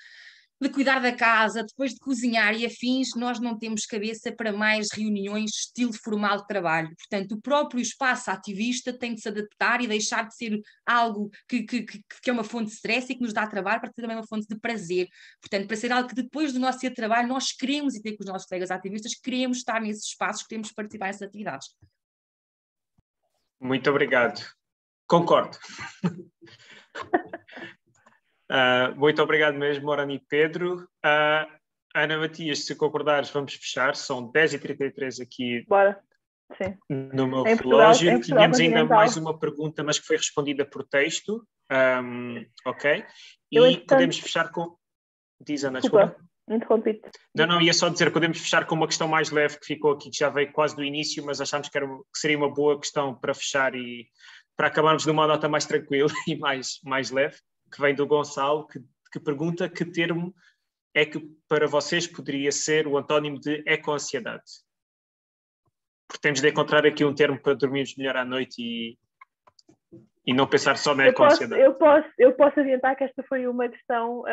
cuidar da casa, depois de cozinhar e afins, nós não temos cabeça para mais reuniões estilo formal de trabalho. Portanto, o próprio espaço ativista tem de se adaptar e deixar de ser algo que é uma fonte de stress e que nos dá trabalho, para ser também uma fonte de prazer. Portanto, para ser algo que depois do nosso dia de trabalho nós queremos ir ter com os nossos colegas ativistas, queremos estar nesses espaços, queremos participar nessas atividades. Muito obrigado. Concordo. Muito obrigado mesmo, Morana e Pedro. Ana Matias, se concordares, vamos fechar. São 10h33 aqui. Bora. Sim. No meu em relógio. Portugal, Tínhamos ainda mais uma pergunta, mas que foi respondida por texto. Ok. E podemos fechar com... Diz, Ana, desculpa. Interrompi-te. Não, ia só dizer que podemos fechar com uma questão mais leve que ficou aqui, que já veio quase do início, mas achámos que seria uma boa questão para fechar e para acabarmos de uma nota mais tranquila e mais leve, que vem do Gonçalo, que pergunta que termo é que para vocês poderia ser o antónimo de eco-ansiedade. Porque temos de encontrar aqui um termo para dormirmos melhor à noite e não pensar só na eco-ansiedade. Eu posso adiantar que esta foi uma questão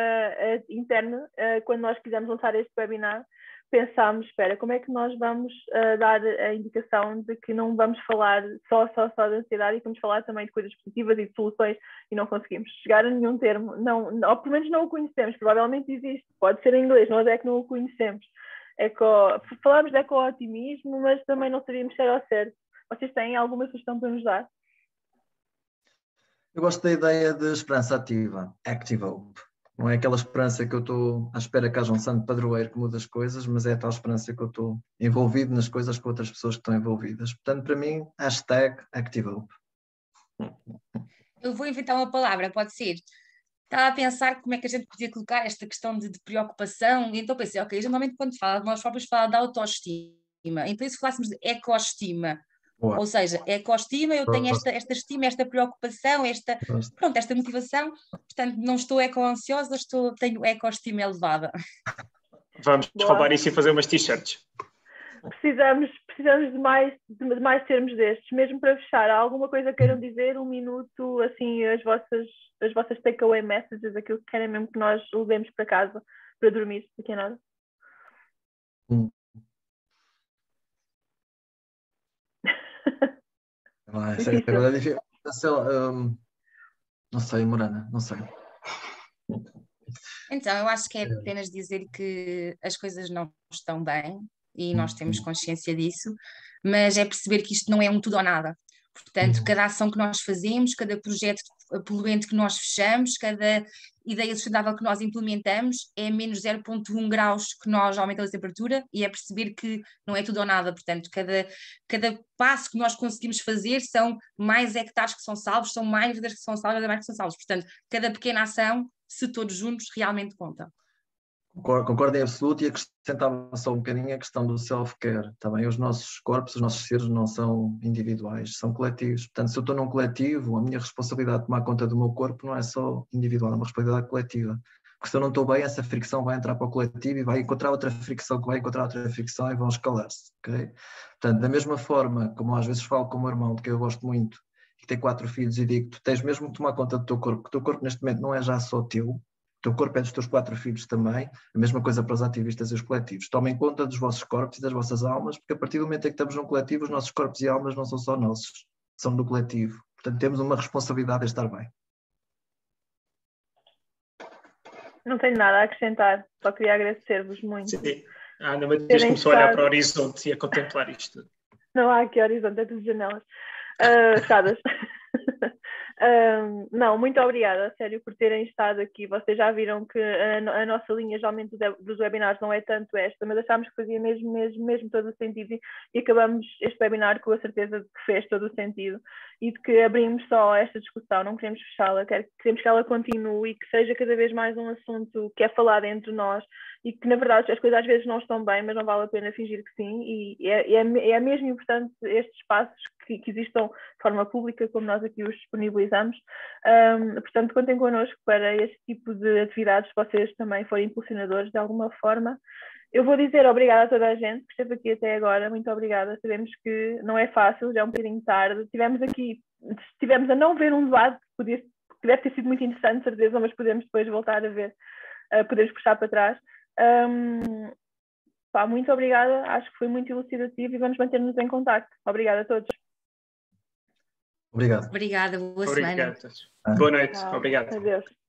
interna. Quando nós quisemos lançar este webinar, pensámos, como é que nós vamos dar a indicação de que não vamos falar só de ansiedade e vamos falar também de coisas positivas e de soluções, e não conseguimos chegar a nenhum termo, ou pelo menos não o conhecemos. Provavelmente existe, pode ser em inglês, nós é que não o conhecemos. Falamos de eco-otimismo, mas também não sabíamos se era ao certo. Vocês têm alguma sugestão para nos dar? Eu gosto da ideia de esperança ativa, active hope. Não é aquela esperança que eu estou à espera que haja um santo padroeiro que mude as coisas, mas é a tal esperança que eu estou envolvido nas coisas com outras pessoas que estão envolvidas. Portanto, para mim, #active hope. Eu vou inventar uma palavra, pode ser. Estava a pensar como é que a gente podia colocar esta questão de preocupação, e então pensei, ok, normalmente quando nós próprios falamos de autoestima, então se falássemos de ecoestima, Boa. ou seja, ecoestima, eu tenho esta estima, esta preocupação, esta motivação, portanto não estou eco-ansiosa, tenho ecoestima elevada. Vamos roubar isso e fazer umas t-shirts. Precisamos de mais termos destes, mesmo para fechar. Há alguma coisa que queiram dizer? 1 minuto, assim, as vossas takeaway messages, aquilo que querem mesmo que nós levemos para casa para dormir, daqui a nada. Agora é difícil. Não sei, Morana, não sei. Então, eu acho que é apenas dizer que as coisas não estão bem e nós temos consciência disso, mas é perceber que isto não é um tudo ou nada. Portanto, cada ação que nós fazemos, cada projeto poluente que nós fechamos, cada ideia sustentável que nós implementamos é menos 0,1 graus que nós aumentamos a temperatura, e é perceber que não é tudo ou nada. Portanto, cada passo que nós conseguimos fazer são mais hectares que são salvos, são mais vidas que são salvas, mais que são salvos. Portanto, cada pequena ação, se todos juntos, realmente conta. Concordo em absoluto, e acrescentava só um bocadinho a questão do self-care. Também os nossos corpos, os nossos seres não são individuais, são coletivos. Portanto, se eu estou num coletivo, a minha responsabilidade de tomar conta do meu corpo não é só individual, é uma responsabilidade coletiva. Porque se eu não estou bem, essa fricção vai entrar para o coletivo e vai encontrar outra fricção que vai encontrar outra fricção e vão escalar-se. Okay? Portanto, da mesma forma, como às vezes falo com o meu irmão, de que eu gosto muito, que tem 4 filhos, e digo, tu tens mesmo que tomar conta do teu corpo, porque o teu corpo neste momento não é já só teu, o teu corpo é dos teus 4 filhos também. A mesma coisa para os ativistas e os coletivos. Tomem conta dos vossos corpos e das vossas almas, porque a partir do momento em que estamos num coletivo, os nossos corpos e almas não são só nossos, são do coletivo. Portanto, temos uma responsabilidade de estar bem. Não tenho nada a acrescentar, só queria agradecer-vos muito. Sim. A Ana Matias começou a olhar para o horizonte e a contemplar isto. Não há aqui horizonte, é tudo janelas fechadas. Não, muito obrigada, a sério, por terem estado aqui. Vocês já viram que a nossa linha geralmente dos webinars não é tanto esta, mas achámos que fazia mesmo todo o sentido e acabamos este webinar com a certeza de que fez todo o sentido e de que abrimos só esta discussão, não queremos fechá-la, queremos que ela continue e que seja cada vez mais um assunto que é falado entre nós e que, na verdade, as coisas às vezes não estão bem, mas não vale a pena fingir que sim, e é mesmo importante estes espaços que existam de forma pública, como nós aqui os disponibilizamos. Portanto, contem connosco para este tipo de atividades, se vocês também forem impulsionadores de alguma forma. Eu vou dizer obrigada a toda a gente que esteve aqui até agora, muito obrigada. Sabemos que não é fácil, já é um bocadinho tarde. Estivemos a não ver um debate que deve ter sido muito interessante, certeza, mas podemos depois voltar a ver, podemos puxar para trás. Muito obrigada, acho que foi muito elucidativo e vamos manter-nos em contacto. Obrigada a todos. Obrigado. Obrigada, boa Obrigado. semana. Boa noite, Tchau. obrigado. Adeus.